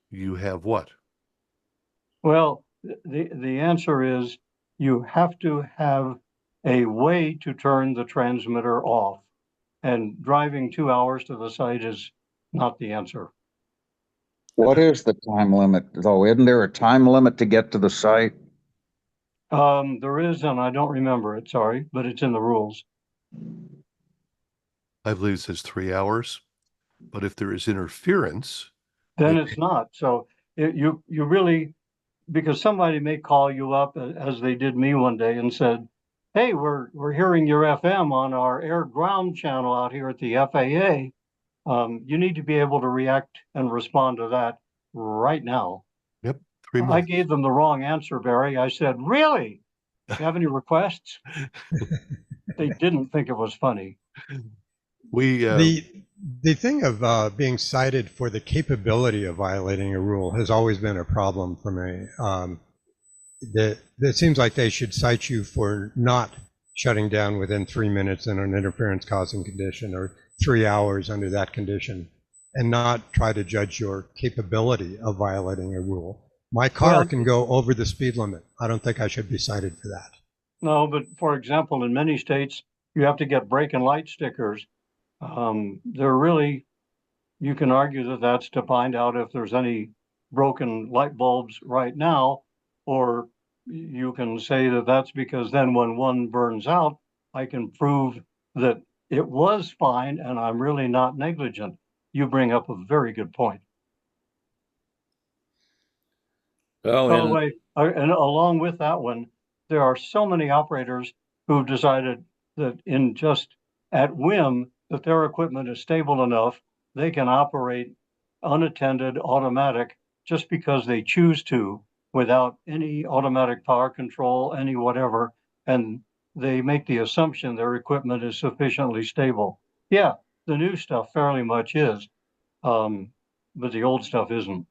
you have what? Well, the answer is you have to have a way to turn the transmitter off, and driving 2 hours to the site is not the answer. What is the time limit, though? Isn't there a time limit to get to the site? There is, and I don't remember it, sorry, but it's in the rules. I believe it says 3 hours. But if there is interference, Then it's not. So you really, because somebody may call you up, as they did me one day, and said, "Hey, we're hearing your FM on our air ground channel out here at the FAA. You need to be able to react and respond to that right now." yep, 3 I months. gave them the wrong answer, Barry. I said, "Really? You have any requests?" They didn't think it was funny. We The thing of being cited for the capability of violating a rule has always been a problem for me. It seems like they should cite you for not shutting down within 3 minutes in an interference causing condition, or 3 hours under that condition. and not try to judge your capability of violating a rule. My car Well, can go over the speed limit. I don't think I should be cited for that. no, but for example, in many states, you have to get brake and light stickers. They're really, you can argue that that's to find out if there's any broken light bulbs right now, or you can say that that's because then when one burns out, I can prove that it was fine and I'm really not negligent. You bring up a very good point. Well, By the and way, and along with that one, there are so many operators who've decided that in just at whim that their equipment is stable enough, they can operate unattended automatic just because they choose to without any automatic power control, any whatever, and they make the assumption their equipment is sufficiently stable. Yeah, the new stuff fairly much is, but the old stuff isn't.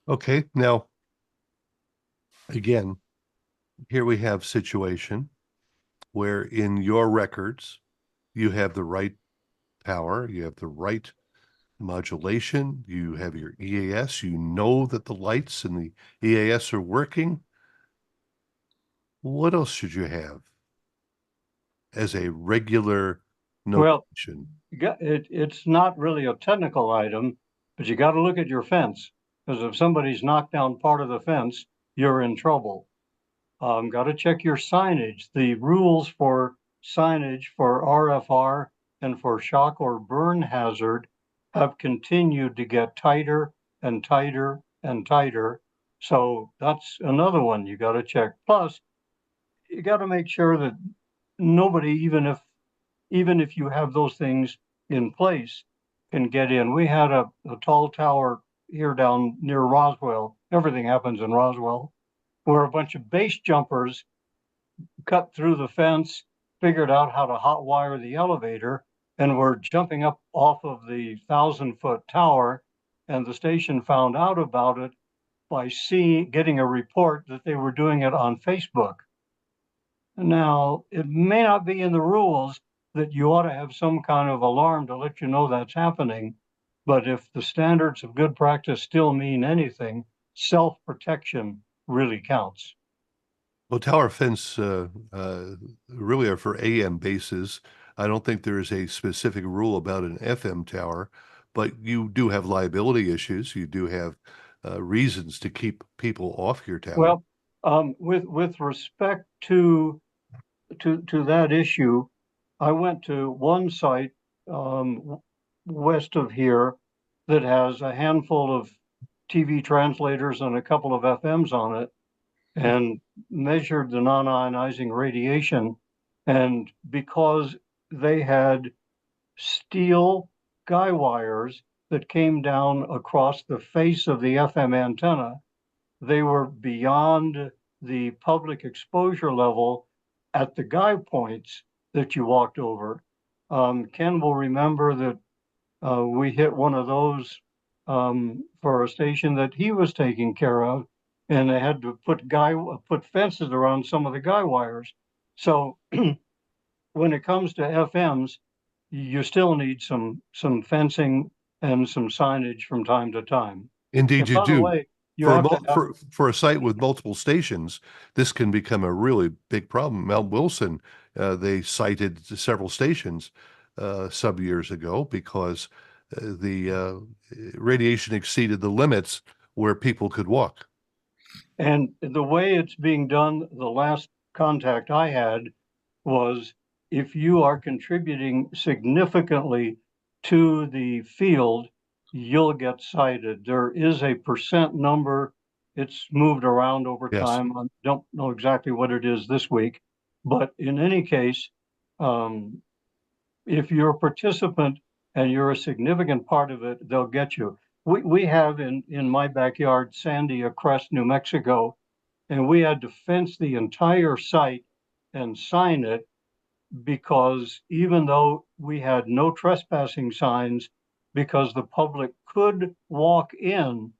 Okay, now, again, here we have situation where in your records, you have the right power, you have the right modulation, you have your EAS, you know that the lights and the EAS are working. What else should you have as a regular Well, notation? it's not really a technical item, but you got to look at your fence, because if somebody's knocked down part of the fence, you're in trouble. Got to check your signage. The rules for signage for RFR and for shock or burn hazard have continued to get tighter and tighter and tighter. So that's another one you got to check. Plus, you got to make sure that nobody, even if you have those things in place, can get in. We had a tall tower here down near Roswell. Everything happens in Roswell, where a bunch of base jumpers cut through the fence, figured out how to hotwire the elevator, and were jumping up off of the 1,000-foot tower. And the station found out about it by getting a report that they were doing it on Facebook. Now, it may not be in the rules that you ought to have some kind of alarm to let you know that's happening, but if the standards of good practice still mean anything, self-protection really counts. Well, tower fence really are for AM bases. I don't think there is a specific rule about an FM tower, but you do have liability issues. You do have reasons to keep people off your tower. Well, with respect to that issue, I went to one site west of here that has a handful of TV translators and a couple of FMs on it, and measured the non-ionizing radiation. And because they had steel guy wires that came down across the face of the FM antenna, they were beyond the public exposure level at the guy points that you walked over. Ken will remember that we hit one of those for a station that he was taking care of, and they had to put fences around some of the guy wires. So when it comes to FMs, you still need some fencing and some signage from time to time. Indeed, And you by the do. way, you have to have, For a site with multiple stations, this can become a really big problem. Mount Wilson, they cited several stations some years ago because the radiation exceeded the limits where people could walk. and the way it's being done, the last contact I had was if you are contributing significantly to the field, you'll get cited. There is a percent number. It's moved around over Yes. time. I don't know exactly what it is this week, but in any case, if you're a participant and you're a significant part of it, they'll get you. We have in my backyard, Sandia Crest, New Mexico, and we had to fence the entire site and sign it because even though we had no trespassing signs, because the public could walk in,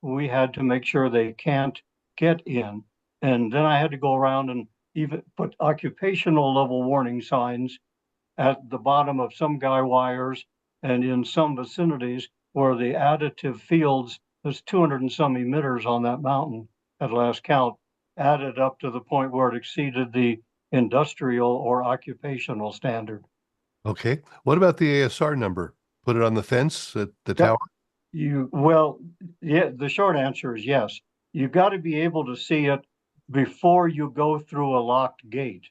we had to make sure they can't get in. And then I had to go around and even put occupational level warning signs at the bottom of some guy wires and in some vicinities where the additive fields, there's 200 and some emitters on that mountain at last count, added up to the point where it exceeded the industrial or occupational standard. Okay. What about the ASR number? Put it on the fence at the tower? Well, yeah, the short answer is yes. You've got to be able to see it before you go through a locked gate.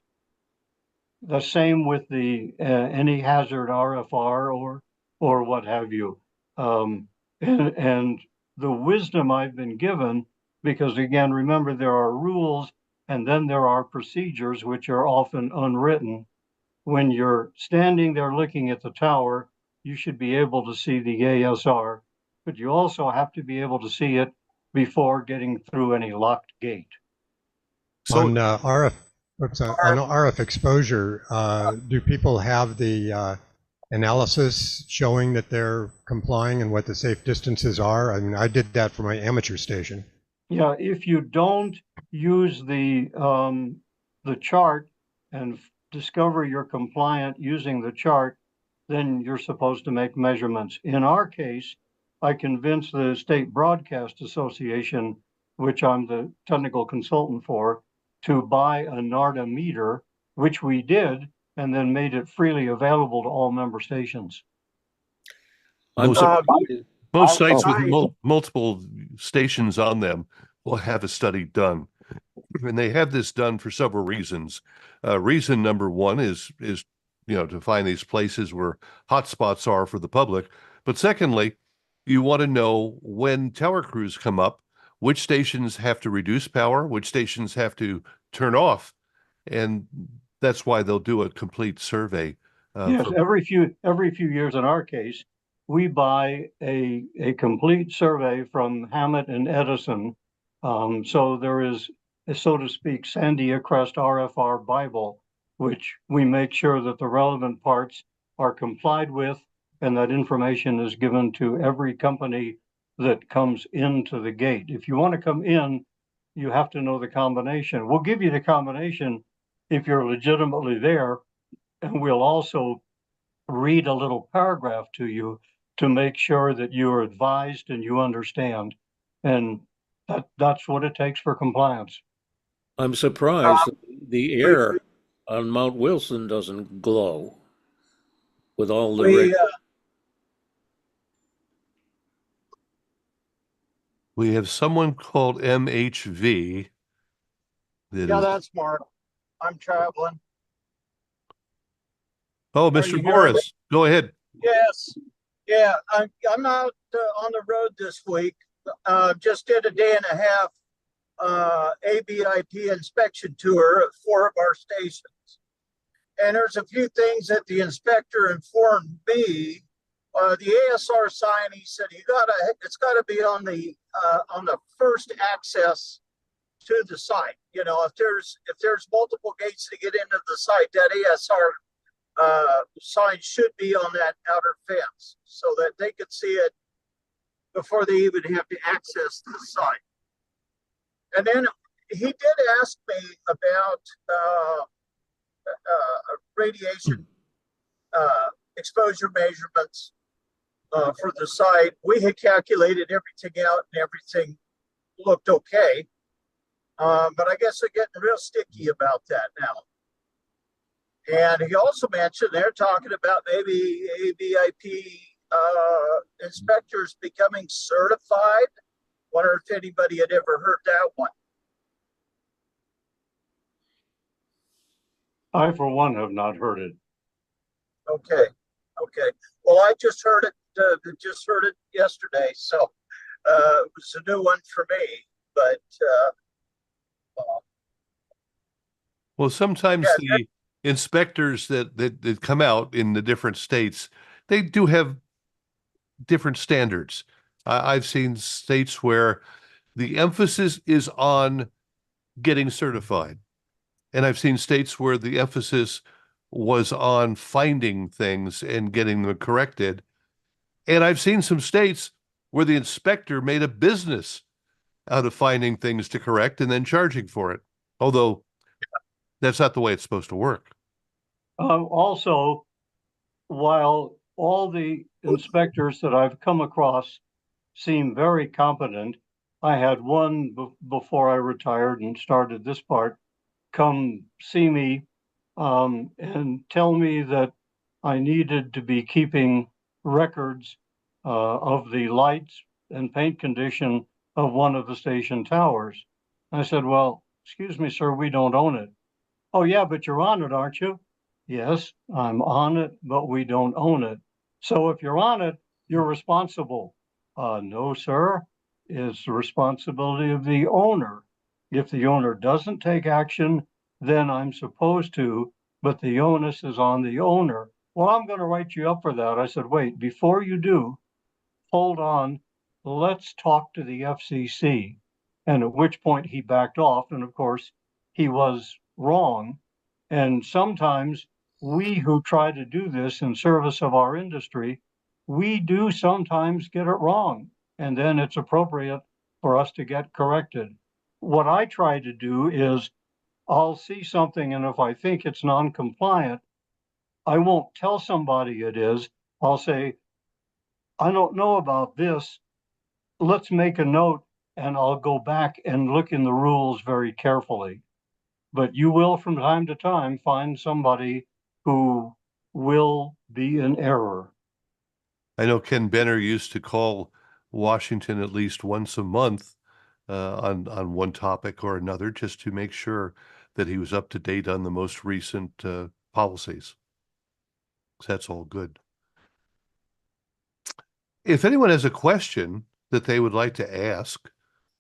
The same with the any hazard RFR or what have you. And the wisdom I've been given, because again, remember there are rules and then there are procedures which are often unwritten. When you're standing there looking at the tower, you should be able to see the ASR, but you also have to be able to see it before getting through any locked gate. So on RF exposure, do people have the analysis showing that they're complying and what the safe distances are? I mean, I did that for my amateur station. Yeah, if you don't use the chart and discover you're compliant using the chart, then you're supposed to make measurements. In our case, I convinced the State Broadcast Association, which I'm the technical consultant for, to buy a NARDA meter, which we did, and then made it freely available to all member stations. I'm surprised. most sites with multiple stations on them will have a study done. And they have this done for several reasons. Reason number one is to find these places where hotspots are for the public. But secondly, you want to know when tower crews come up, which stations have to reduce power, which stations have to turn off. And that's why they'll do a complete survey. Yes, every few years in our case, we buy a complete survey from Hammett and Edison. So there is, so to speak, Sandia Crest RFR Bible, which we make sure that the relevant parts are complied with and that information is given to every company that comes into the gate. If you want to come in, you have to know the combination. We'll give you the combination if you're legitimately there, and we'll also read a little paragraph to you to make sure that you're advised and you understand. And that's what it takes for compliance. I'm surprised that the air on Mount Wilson doesn't glow with all the we have someone called MHV. That's Mark. I'm traveling. Oh, Mr. Morris, go ahead. Yes. Yeah, I'm out on the road this week. Just did a day and a half ABIP inspection tour at 4 of our stations. And there's a few things that the inspector informed me. The ASR sign, he said, it's gotta be on the first access to the site. You know, if there's multiple gates to get into the site, that ASR sign should be on that outer fence so that they could see it before they even have to access the site. And then he did ask me about radiation exposure measurements for the site. We had calculated everything out and everything looked okay. But I guess they're getting real sticky about that now. And he also mentioned they're talking about maybe ABIP inspectors becoming certified. Wonder if anybody had ever heard that one. I, for one, have not heard it. Okay. Well, I just heard it yesterday, so it was a new one for me. But well, sometimes the inspectors that come out in the different states, they do have different standards. I've seen states where the emphasis is on getting certified. And I've seen states where the emphasis was on finding things and getting them corrected. And I've seen some states where the inspector made a business out of finding things to correct and then charging for it. Although that's not the way it's supposed to work. Also, while all the inspectors that I've come across seem very competent, I had one before I retired and started this part come see me and tell me that I needed to be keeping records of the lights and paint condition of one of the station towers. I said, well, excuse me, sir, we don't own it. Oh, yeah, but you're on it, aren't you? Yes, I'm on it, but we don't own it. So if you're on it, you're responsible. No, sir, it's the responsibility of the owner. If the owner doesn't take action, then I'm supposed to, but the onus is on the owner. Well, I'm going to write you up for that. I said, wait, before you do, hold on, let's talk to the FCC. And at which point he backed off. And of course, he was wrong. And sometimes we who try to do this in service of our industry, we do sometimes get it wrong. And then it's appropriate for us to get corrected. What I try to do is I'll see something, and if I think it's non-compliant, I won't tell somebody it is. I'll say, I don't know about this. Let's make a note, and I'll go back and look in the rules very carefully. But you will, from time to time, find somebody who will be in error. I know Ken Benner used to call Washington at least once a month on one topic or another, just to make sure that he was up to date on the most recent policies. So that's all good. If anyone has a question that they would like to ask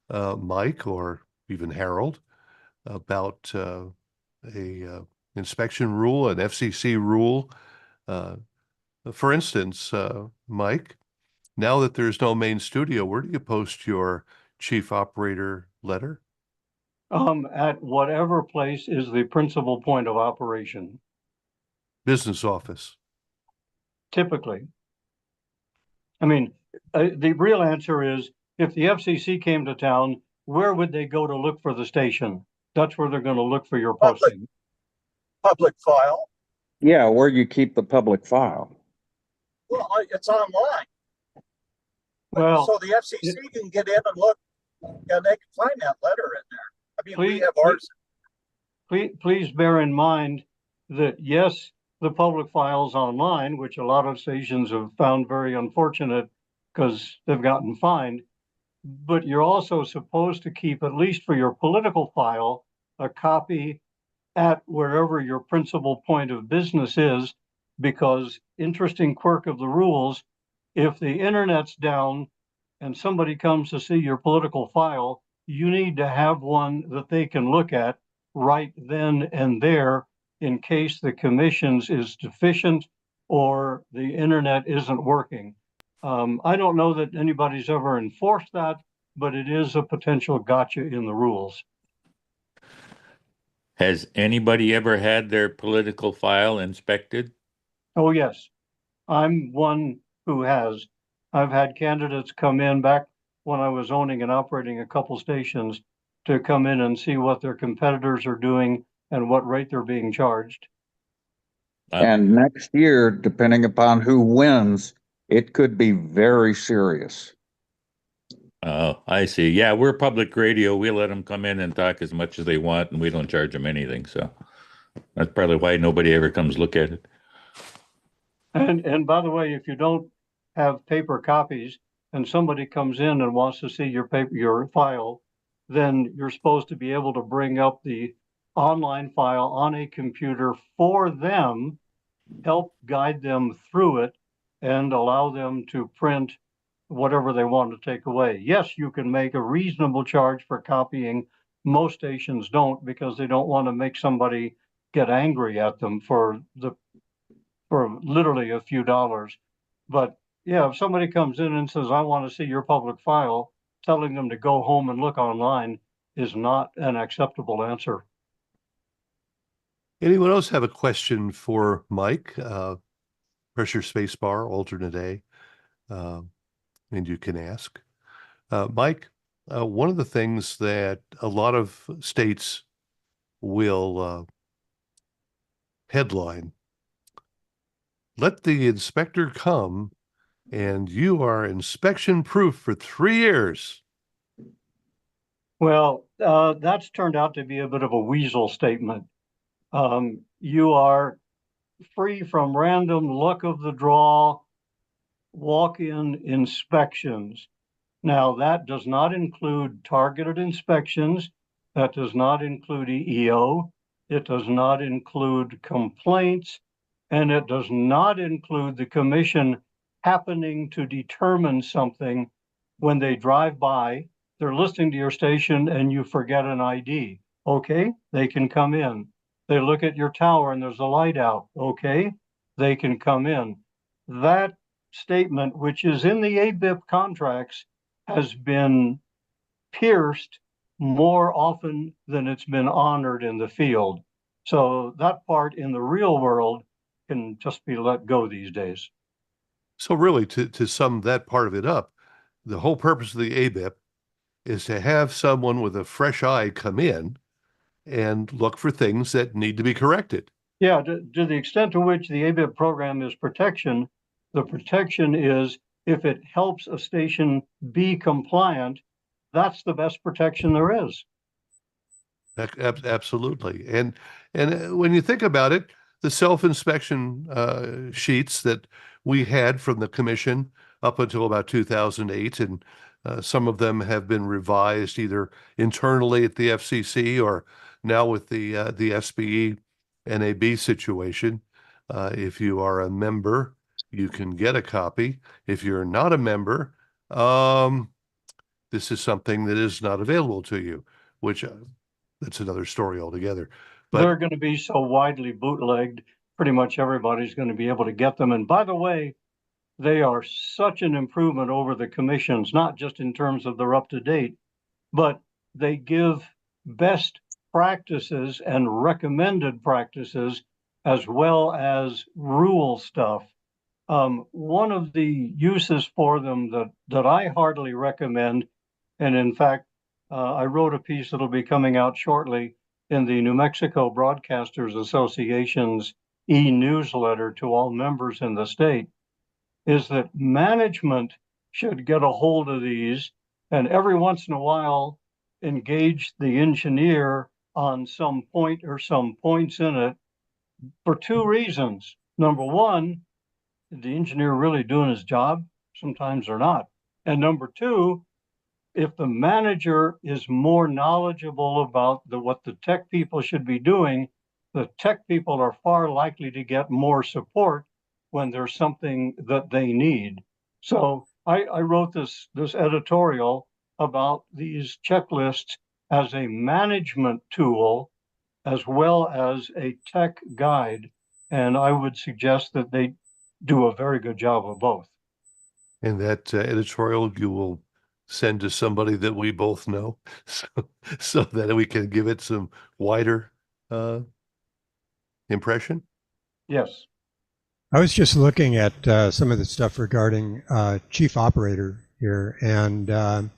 Mike or even Harold about a inspection rule, an FCC rule, for instance, Mike, now that there's no main studio, where do you post your chief operator letter? At whatever place is the principal point of operation. Business office. Typically. I mean, the real answer is if the FCC came to town, where would they go to look for the station? That's where they're going to look for your posting. Public file. Yeah, where you keep the public file. Well, it's online. Well, so the FCC can get in and look, and they can find that letter in there. I mean, we have ours. Please bear in mind that, yes, the public file's online, which a lot of stations have found very unfortunate because they've gotten fined, but you're also supposed to keep, at least for your political file, a copy at wherever your principal point of business is, because interesting quirk of the rules, if the internet's down and somebody comes to see your political file, you need to have one that they can look at right then and there in case the commission's is deficient or the internet isn't working. I don't know that anybody's ever enforced that, but it is a potential gotcha in the rules. Has anybody ever had their political file inspected? Oh, yes. I'm one who has. I've had candidates come in back when I was owning and operating a couple stations to come in and see what their competitors are doing and what rate they're being charged. And next year, depending upon who wins, it could be very serious. Oh, I see. Yeah, we're public radio. We let them come in and talk as much as they want, and we don't charge them anything. So that's probably why nobody ever comes look at it. And by the way, if you don't have paper copies and somebody comes in and wants to see your file, then you're supposed to be able to bring up the online file on a computer for them, help guide them through it, and allow them to print whatever they want to take away. Yes, you can make a reasonable charge for copying. Most stations don't, because they don't want to make somebody get angry at them for literally a few dollars. But yeah, if somebody comes in and says, I want to see your public file, telling them to go home and look online is not an acceptable answer. Anyone else have a question for Mike? Pressure spacebar, alternate A, and you can ask. Mike, one of the things that a lot of states will headline, let the inspector come and you are inspection proof for 3 years. Well, that's turned out to be a bit of a weasel statement. You are free from random luck of the draw walk-in inspections. Now, that does not include targeted inspections. That does not include EEO. It does not include complaints. And it does not include the commission happening to determine something when they drive by, they're listening to your station and you forget an ID. Okay, they can come in. They look at your tower and there's a light out. Okay, they can come in. That statement, which is in the ABIP contracts, has been pierced more often than it's been honored in the field. So that part in the real world can just be let go these days. So really, to sum that part of it up, the whole purpose of the ABIP is to have someone with a fresh eye come in and look for things that need to be corrected. Yeah, to the extent to which the ABIP program is protection, the protection is if it helps a station be compliant, that's the best protection there is. Absolutely. And when you think about it, the self-inspection sheets that we had from the commission up until about 2008, and some of them have been revised either internally at the FCC or now with the SBE NAB situation. If you are a member, you can get a copy. If you're not a member, this is something that is not available to you, which that's another story altogether. But they're going to be so widely bootlegged, pretty much everybody's going to be able to get them. And by the way, they are such an improvement over the commissions, not just in terms of they're up to date, but they give best practices and recommended practices as well as rule stuff. One of the uses for them that I heartily recommend, and in fact, I wrote a piece that'll be coming out shortly in the New Mexico Broadcasters Association's e-newsletter to all members in the state, is that management should get a hold of these and every once in a while engage the engineer on some point or some points in it for 2 reasons. Number one, is the engineer really doing his job? Sometimes they're not. And number 2, if the manager is more knowledgeable about what the tech people should be doing, the tech people are far likely to get more support when there's something that they need. So I wrote this editorial about these checklists as a management tool as well as a tech guide. And I would suggest that they do a very good job of both. And that editorial you will send to somebody that we both know, so that we can give it some wider impression? Yes. I was just looking at some of the stuff regarding chief operator here, and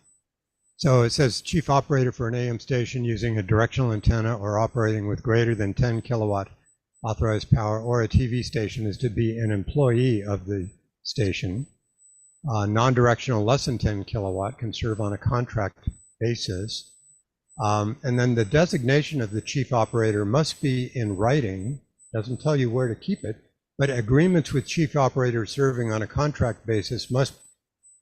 so it says chief operator for an AM station using a directional antenna or operating with greater than 10 kilowatt authorized power, or a TV station is to be an employee of the station. Non-directional less than 10 kilowatt can serve on a contract basis. And then the designation of the chief operator must be in writing. Doesn't tell you where to keep it, but agreements with chief operators serving on a contract basis must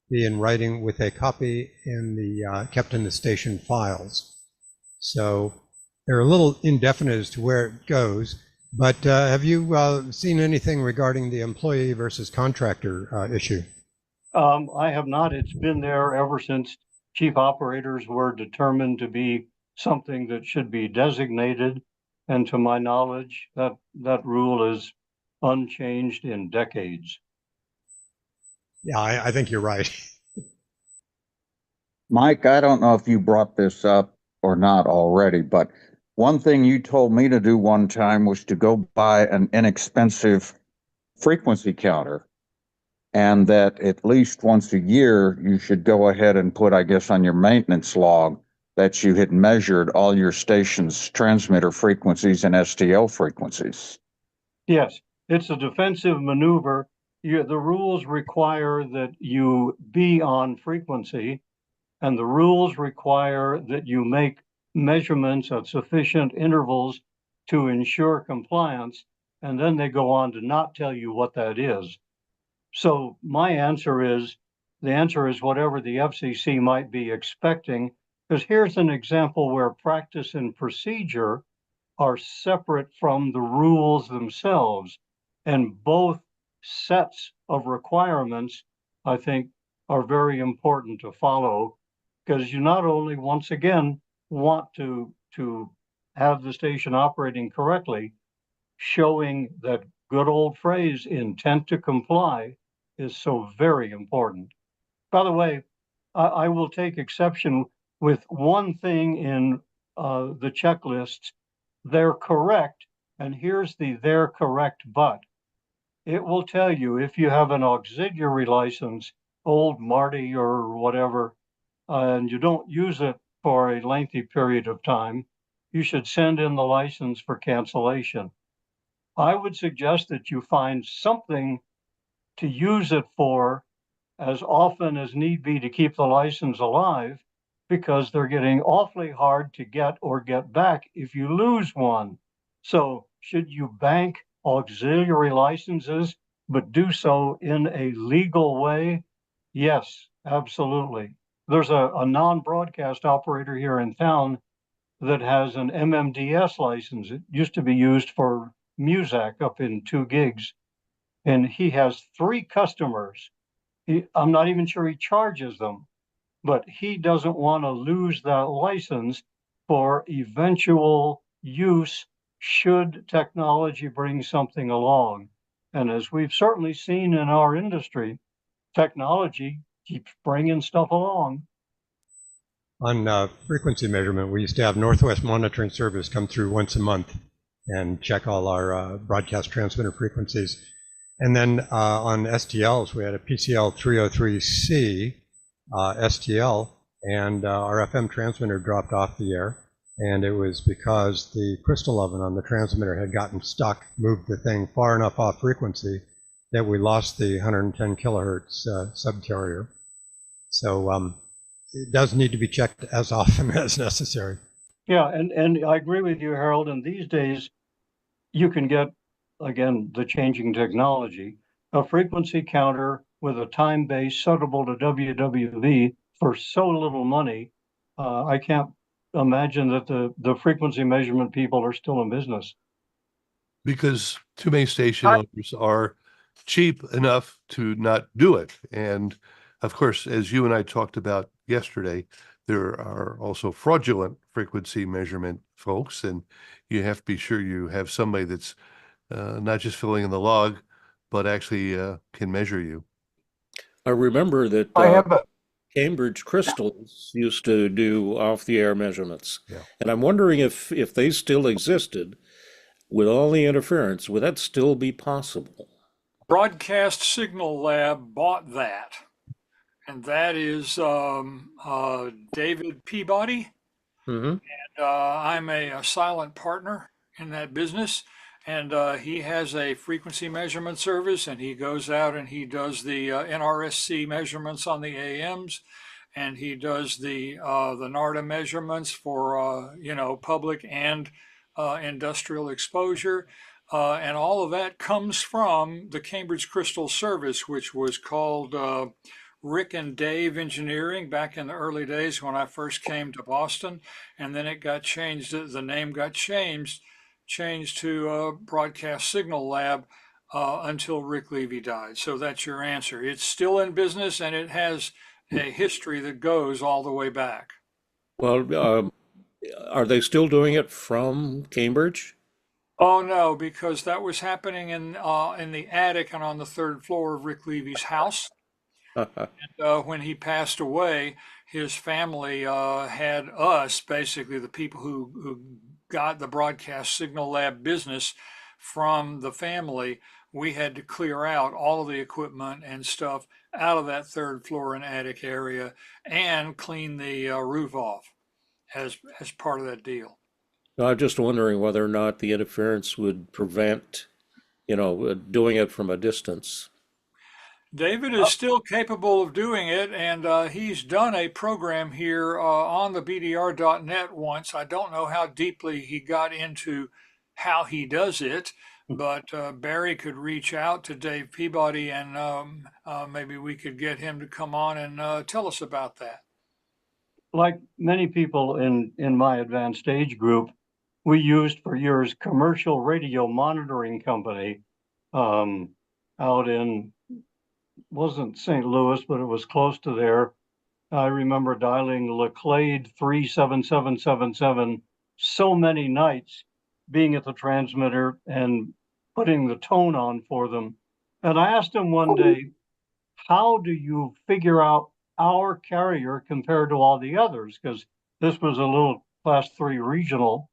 be in writing with a copy in the kept in the station files. So they're a little indefinite as to where it goes. But have you seen anything regarding the employee versus contractor issue? I have not. It's been there ever since chief operators were determined to be something that should be designated. And to my knowledge, that rule is unchanged in decades. Yeah, I think you're right. Mike, I don't know if you brought this up or not already, but one thing you told me to do one time was to go buy an inexpensive frequency counter. and that at least once a year, you should go ahead and put, I guess, on your maintenance log that you had measured all your station's transmitter frequencies and STL frequencies. Yes, it's a defensive maneuver. The rules require that you be on frequency, and the rules require that you make measurements at sufficient intervals to ensure compliance, and then they go on to not tell you what that is. So my answer is, the answer is whatever the FCC might be expecting, because here's an example where practice and procedure are separate from the rules themselves. And both sets of requirements, I think, are very important to follow, because you not only, once again, want to have the station operating correctly, showing that good old phrase, intent to comply, is so very important. By the way, I will take exception with one thing in the checklists. They're correct, and here's the they're correct, but it will tell you if you have an auxiliary license, old Marty or whatever, and you don't use it for a lengthy period of time, you should send in the license for cancellation. I would suggest that you find something to use it for as often as need be to keep the license alive, because they're getting awfully hard to get or get back if you lose one. So should you bank auxiliary licenses, but do so in a legal way? Yes, absolutely. There's a non-broadcast operator here in town that has an MMDS license. It used to be used for Muzak up in 2 gigs. And he has 3 customers. I'm not even sure he charges them, but he doesn't want to lose that license for eventual use should technology bring something along. And as we've certainly seen in our industry, technology keeps bringing stuff along. On frequency measurement, we used to have Northwest Monitoring Service come through once a month and check all our broadcast transmitter frequencies. And then on STLs, we had a PCL 303C STL, and our FM transmitter dropped off the air. And it was because the crystal oven on the transmitter had gotten stuck, moved the thing far enough off frequency that we lost the 110 kilohertz subcarrier. So it does need to be checked as often as necessary. Yeah, and I agree with you, Harold. And these days, you can get, again, the changing technology, a frequency counter with a time base suitable to WWV for so little money. I can't imagine that the frequency measurement people are still in business. Because too many station owners are cheap enough to not do it. And of course, as you and I talked about yesterday, there are also fraudulent frequency measurement folks, and you have to be sure you have somebody that's not just filling in the log, but actually can measure you. I remember that I have a Cambridge Crystals used to do off-the-air measurements. Yeah. And I'm wondering if they still existed with all the interference, would that still be possible? Broadcast Signal Lab bought that, and that is David Peabody. Mm-hmm. And I'm a silent partner in that business, and he has a frequency measurement service, and he goes out and he does the NRSC measurements on the AMs, and he does the NARDA measurements for public and industrial exposure. And all of that comes from the Cambridge Crystal Service, which was called Rick and Dave Engineering back in the early days when I first came to Boston. And then it got changed, the name got changed to Broadcast Signal Lab until Rick Levy died. So that's your answer. It's still in business, and it has a history that goes all the way back. Well, are they still doing it from Cambridge? Oh no, because that was happening in the attic and on the 3rd floor of Rick Levy's house. And when he passed away, his family had us, basically the people who got the Broadcast Signal Lab business from the family. we had to clear out all of the equipment and stuff out of that third floor and attic area and clean the roof off as part of that deal. I'm just wondering whether or not the interference would prevent, doing it from a distance. David is still capable of doing it, and he's done a program here on the BDR.net once. I don't know how deeply he got into how he does it, but Barry could reach out to Dave Peabody, and maybe we could get him to come on and tell us about that. Like many people in my advanced age group, we used for years commercial radio monitoring company out in, wasn't St. Louis, but it was close to there. I remember dialing Laclade 37777 so many nights, being at the transmitter and putting the tone on for them. And I asked him one day, how do you figure out our carrier compared to all the others? Because this was a little class 3 regional.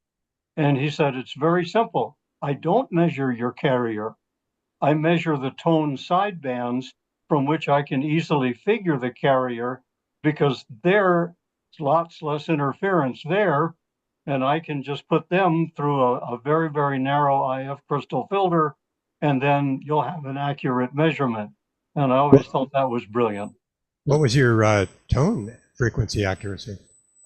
And he said, it's very simple. I don't measure your carrier. I measure the tone sidebands from which I can easily figure the carrier, because there's lots less interference there. And I can just put them through a very, very narrow IF crystal filter, and then you'll have an accurate measurement. And I always thought that was brilliant. What was your tone frequency accuracy?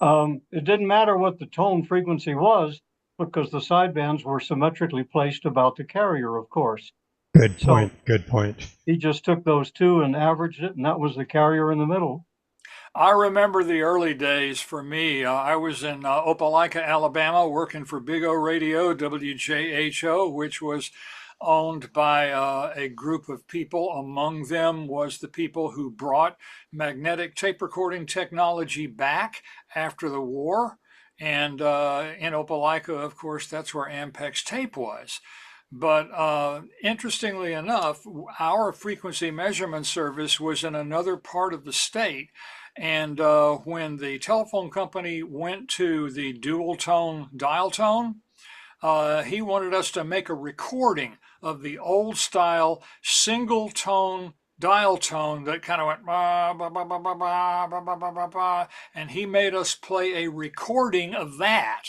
It didn't matter what the tone frequency was, because the sidebands were symmetrically placed about the carrier, of course. Good point. Good point. He just took those two and averaged it, and that was the carrier in the middle. I remember the early days for me. I was in Opelika, Alabama, working for Big O Radio, WJHO, which was owned by a group of people. Among them was the people who brought magnetic tape recording technology back after the war. And in Opelika, of course, that's where Ampex tape was. But interestingly enough, our frequency measurement service was in another part of the state. And when the telephone company went to the dual tone dial tone, he wanted us to make a recording of the old style single tone dial tone that kind of went ba, ba, ba, ba, ba, ba, ba, ba, ba, ba, ba, and he made us play a recording of that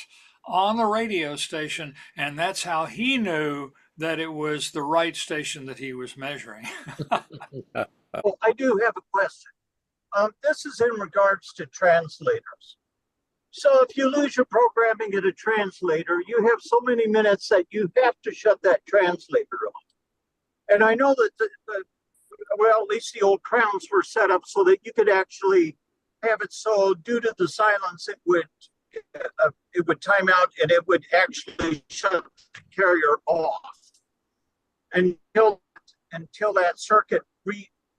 on the radio station, and that's how he knew that it was the right station that he was measuring. Well, I do have a question. This is in regards to translators. So if you lose your programming at a translator, you have so many minutes that you have to shut that translator off. And I know that, well, at least the old crowns were set up so that you could actually have it so due to the silence, it would time out and it would actually shut the carrier off until that circuit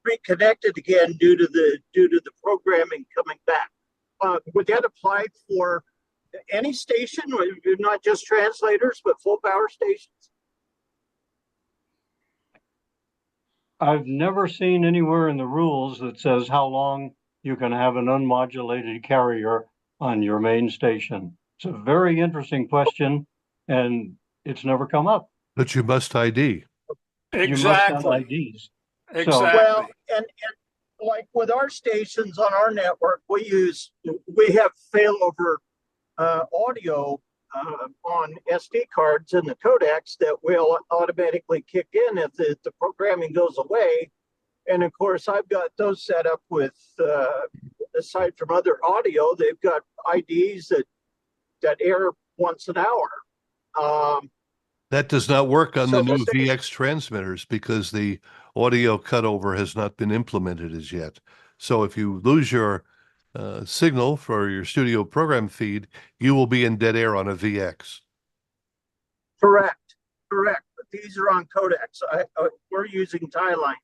reconnected again due to the programming coming back. Would that apply for any station, not just translators, but full power stations? I've never seen anywhere in the rules that says how long you can have an unmodulated carrier on your main station. It's a very interesting question, and it's never come up. But you must ID. Exactly. You must have IDs. Exactly. Well, and like with our stations on our network, we have failover audio on SD cards in the codecs that will automatically kick in if the programming goes away. And of course, I've got those set up with, aside from other audio, they've got IDs that air once an hour. That does not work on So the new this- VX transmitters because the audio cutover has not been implemented as yet. So if you lose your signal for your studio program feed, you will be in dead air on a VX. Correct. But these are on codecs. We're using tie line.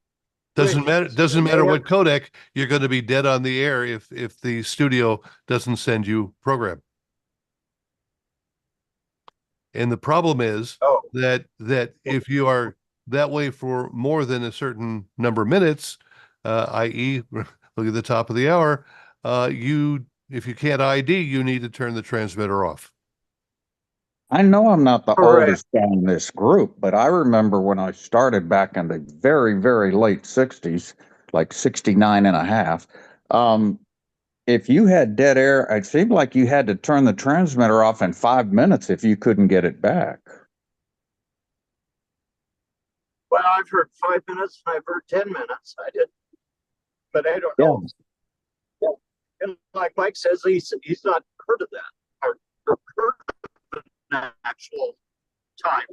Doesn't matter what Yeah. codec, you're going to be dead on the air if the studio doesn't send you program. And the problem is that if you are that way for more than a certain number of minutes, i.e., look at the top of the hour, if you can't ID, you need to turn the transmitter off. I know I'm not the Correct. oldest guy in this group, but I remember when I started back in the very, very late 60s, like 69 and a half. If you had dead air, it seemed like you had to turn the transmitter off in 5 minutes if you couldn't get it back. Well, I've heard 5 minutes and I've heard 10 minutes. I did, but I don't Yeah. know. And like Mike says, he's not heard of that or heard of an actual time.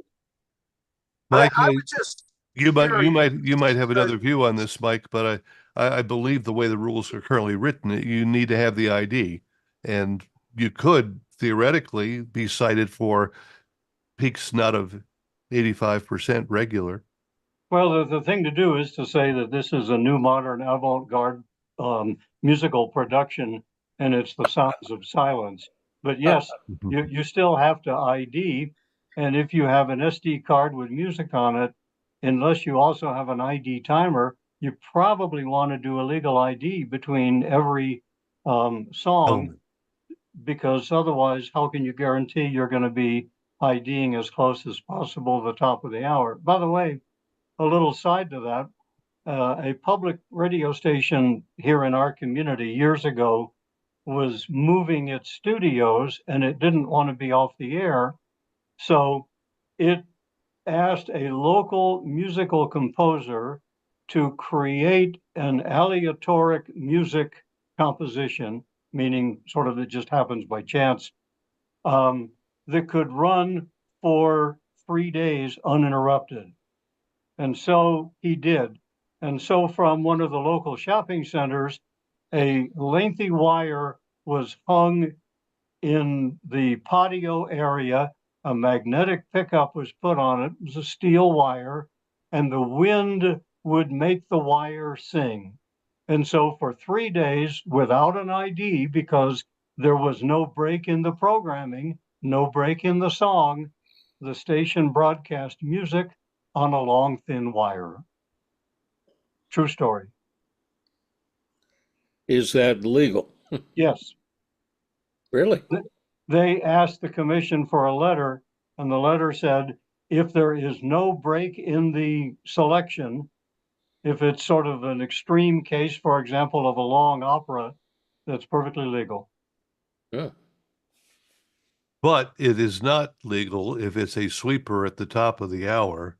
Mike, I was just you curious. might have another view on this, Mike, but I believe the way the rules are currently written, you need to have the ID, and you could theoretically be cited for peaks not of 85% regular. Well, the thing to do is to say that this is a new modern avant-garde musical production, and it's the sounds of silence. But yes, you still have to ID, and if you have an SD card with music on it, unless you also have an ID timer, you probably want to do a legal ID between every song, because otherwise, how can you guarantee you're going to be IDing as close as possible to the top of the hour? By the way, a little side to that, a public radio station here in our community years ago was moving its studios and it didn't want to be off the air. So it asked a local musical composer to create an aleatoric music composition, meaning sort of it just happens by chance, that could run for 3 days uninterrupted. And so he did. And so from one of the local shopping centers, a lengthy wire was hung in the patio area. A magnetic pickup was put on it. It was a steel wire, and the wind would make the wire sing. And so for 3 days, without an ID, because there was no break in the programming, no break in the song, the station broadcast music on a long, thin wire. True story. Is that legal? Yes. Really? They asked the commission for a letter, and the letter said, if there is no break in the selection, if it's sort of an extreme case, for example, of a long opera, that's perfectly legal. Yeah. But it is not legal if it's a sweeper at the top of the hour.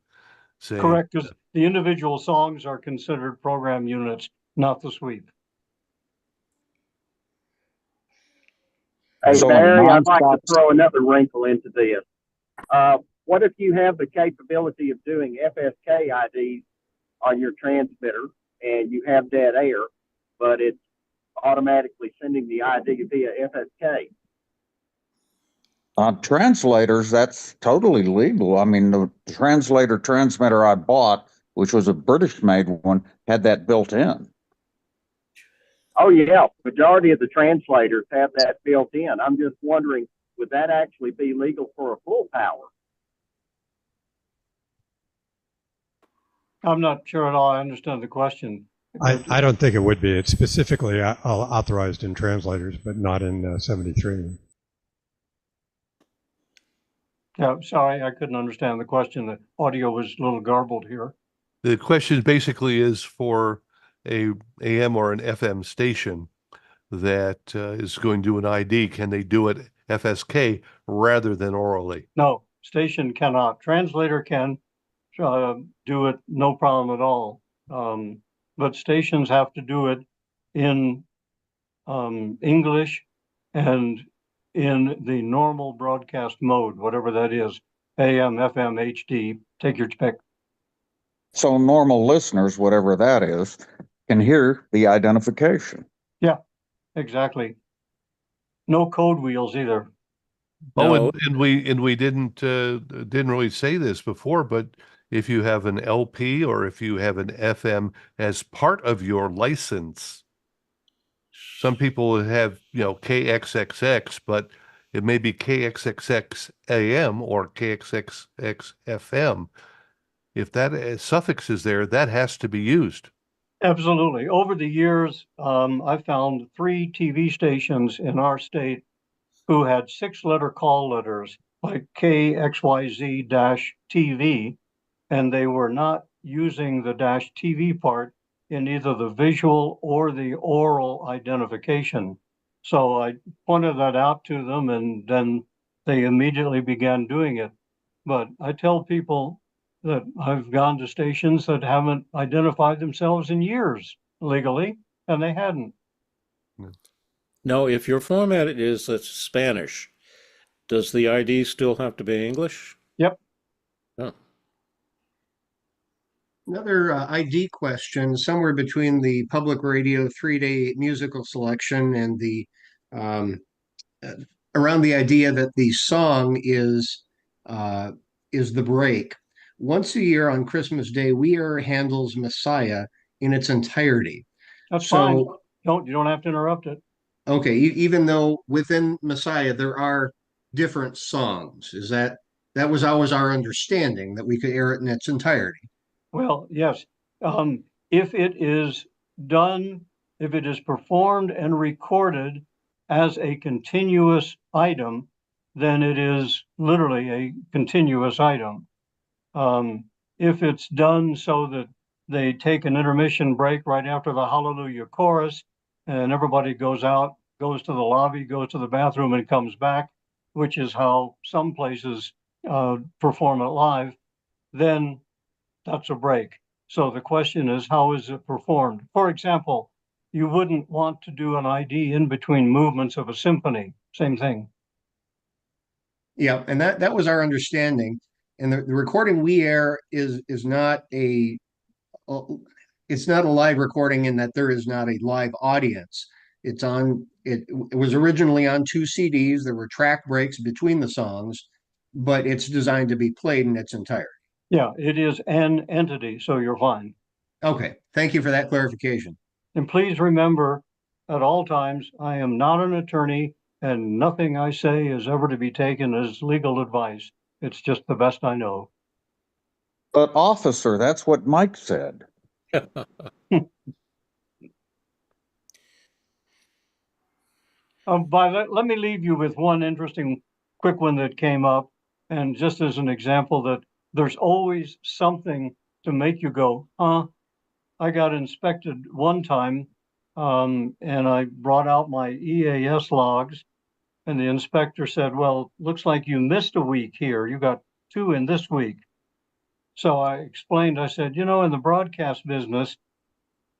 Say, correct, because the individual songs are considered program units, not the sweep. Hey, So Barry, in I'd like to nonstop, throw another wrinkle into this. What if you have the capability of doing FSK IDs on your transmitter and you have dead air, but it's automatically sending the ID via FSK? on translators, that's totally legal. I mean, the translator transmitter I bought, which was a British-made one, had that built in. Oh, yeah. Majority of the translators have that built in. I'm just wondering, would that actually be legal for a full power? I'm not sure at all I understand the question. I don't think it would be. It's specifically authorized in translators, but not in 73. Yeah, sorry, I couldn't understand the question. The audio was a little garbled here. the question basically is for a AM or an FM station that is going to do an ID, can they do it FSK rather than orally? No, station cannot. Translator can do it, no problem at all. But stations have to do it in English and in the normal broadcast mode, whatever that is, AM, FM, HD, take your pick. So normal listeners, whatever that is, can hear the identification. Yeah, exactly. No code wheels either. Oh, No. and we didn't really say this before, but if you have an LP or if you have an FM as part of your license, some people have, KXXX, but it may be KXXX AM or KXXX FM. If that suffix is there, that has to be used. Absolutely. Over the years, I found 3 TV stations in our state who had 6-letter call letters, like KXYZ-TV, and they were not using the -TV part in either the visual or the oral identification. So I pointed that out to them, and then they immediately began doing it. But I tell people that I've gone to stations that haven't identified themselves in years legally, and they hadn't. Now, if your format is Spanish, does the ID still have to be English? Yep. Oh. Another ID question, somewhere between the public radio 3-day musical selection and the uh, around the idea that the song is the break. Once a year on Christmas Day, We Are handles Messiah in its entirety. That's fine. You don't have to interrupt it. Okay, even though within Messiah there are different songs, that was always our understanding that we could air it in its entirety. Well, yes. If it is done, if it is performed and recorded as a continuous item, then it is literally a continuous item. If it's done so that they take an intermission break right after the Hallelujah chorus, and everybody goes out, goes to the lobby, goes to the bathroom, and comes back, which is how some places perform it live, then that's a break. So the question is, how is it performed? For example, you wouldn't want to do an ID in between movements of a symphony. Same thing. Yeah, and that was our understanding. And the recording we air is not it's not a live recording in that there is not a live audience. It was originally on 2 CDs. There were track breaks between the songs, but it's designed to be played in its entirety. Yeah, it is an entity, so you're fine. Okay, thank you for that clarification. And please remember, at all times, I am not an attorney, and nothing I say is ever to be taken as legal advice. It's just the best I know. But officer, that's what Mike said. Let me leave you with one interesting quick one that came up. And just as an example, that there's always something to make you go, huh? I got inspected one time, and I brought out my EAS logs, and the inspector said, well, looks like you missed a week here. You got 2 in this week. So I explained, I said, in the broadcast business,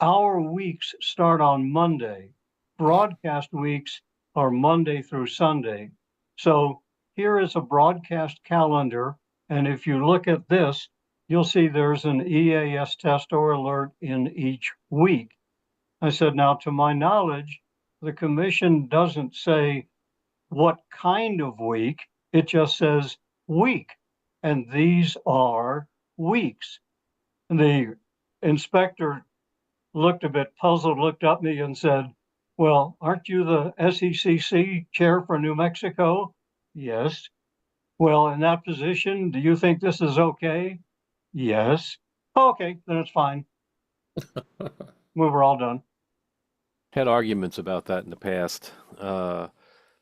our weeks start on Monday. Broadcast weeks are Monday through Sunday. So here is a broadcast calendar. And if you look at this, you'll see there's an EAS test or alert in each week. I said, now, to my knowledge, the commission doesn't say what kind of week, it just says week. And these are weeks. And the inspector looked a bit puzzled, looked up at me and said, well, aren't you the SECC chair for New Mexico? Yes. Well, in that position, do you think this is okay? Yes. Okay, then it's fine. We were all done. Had arguments about that in the past.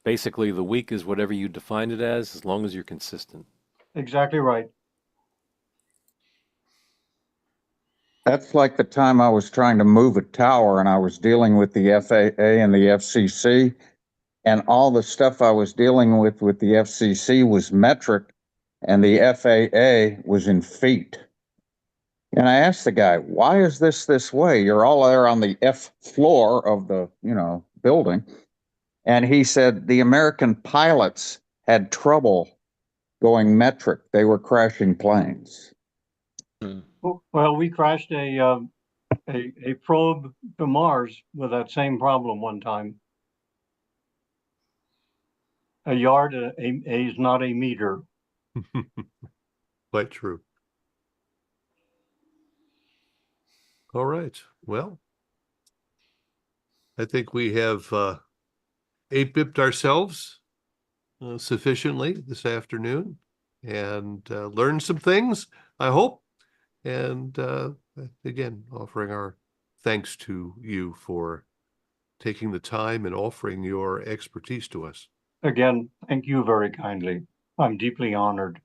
Basically, the week is whatever you define it as long as you're consistent. Exactly right. That's like the time I was trying to move a tower and I was dealing with the FAA and the FCC, and all the stuff I was dealing with the FCC was metric and the FAA was in feet. And I asked the guy, why is this way? You're all there on the F floor of the, building. And he said the American pilots had trouble going metric. They were crashing planes. Well, we crashed a probe to Mars with that same problem one time. A yard is not a meter. Quite true. All right. Well, I think we have ABIP'd ourselves sufficiently this afternoon and learned some things, I hope. And again, offering our thanks to you for taking the time and offering your expertise to us. Again, thank you very kindly. I'm deeply honored.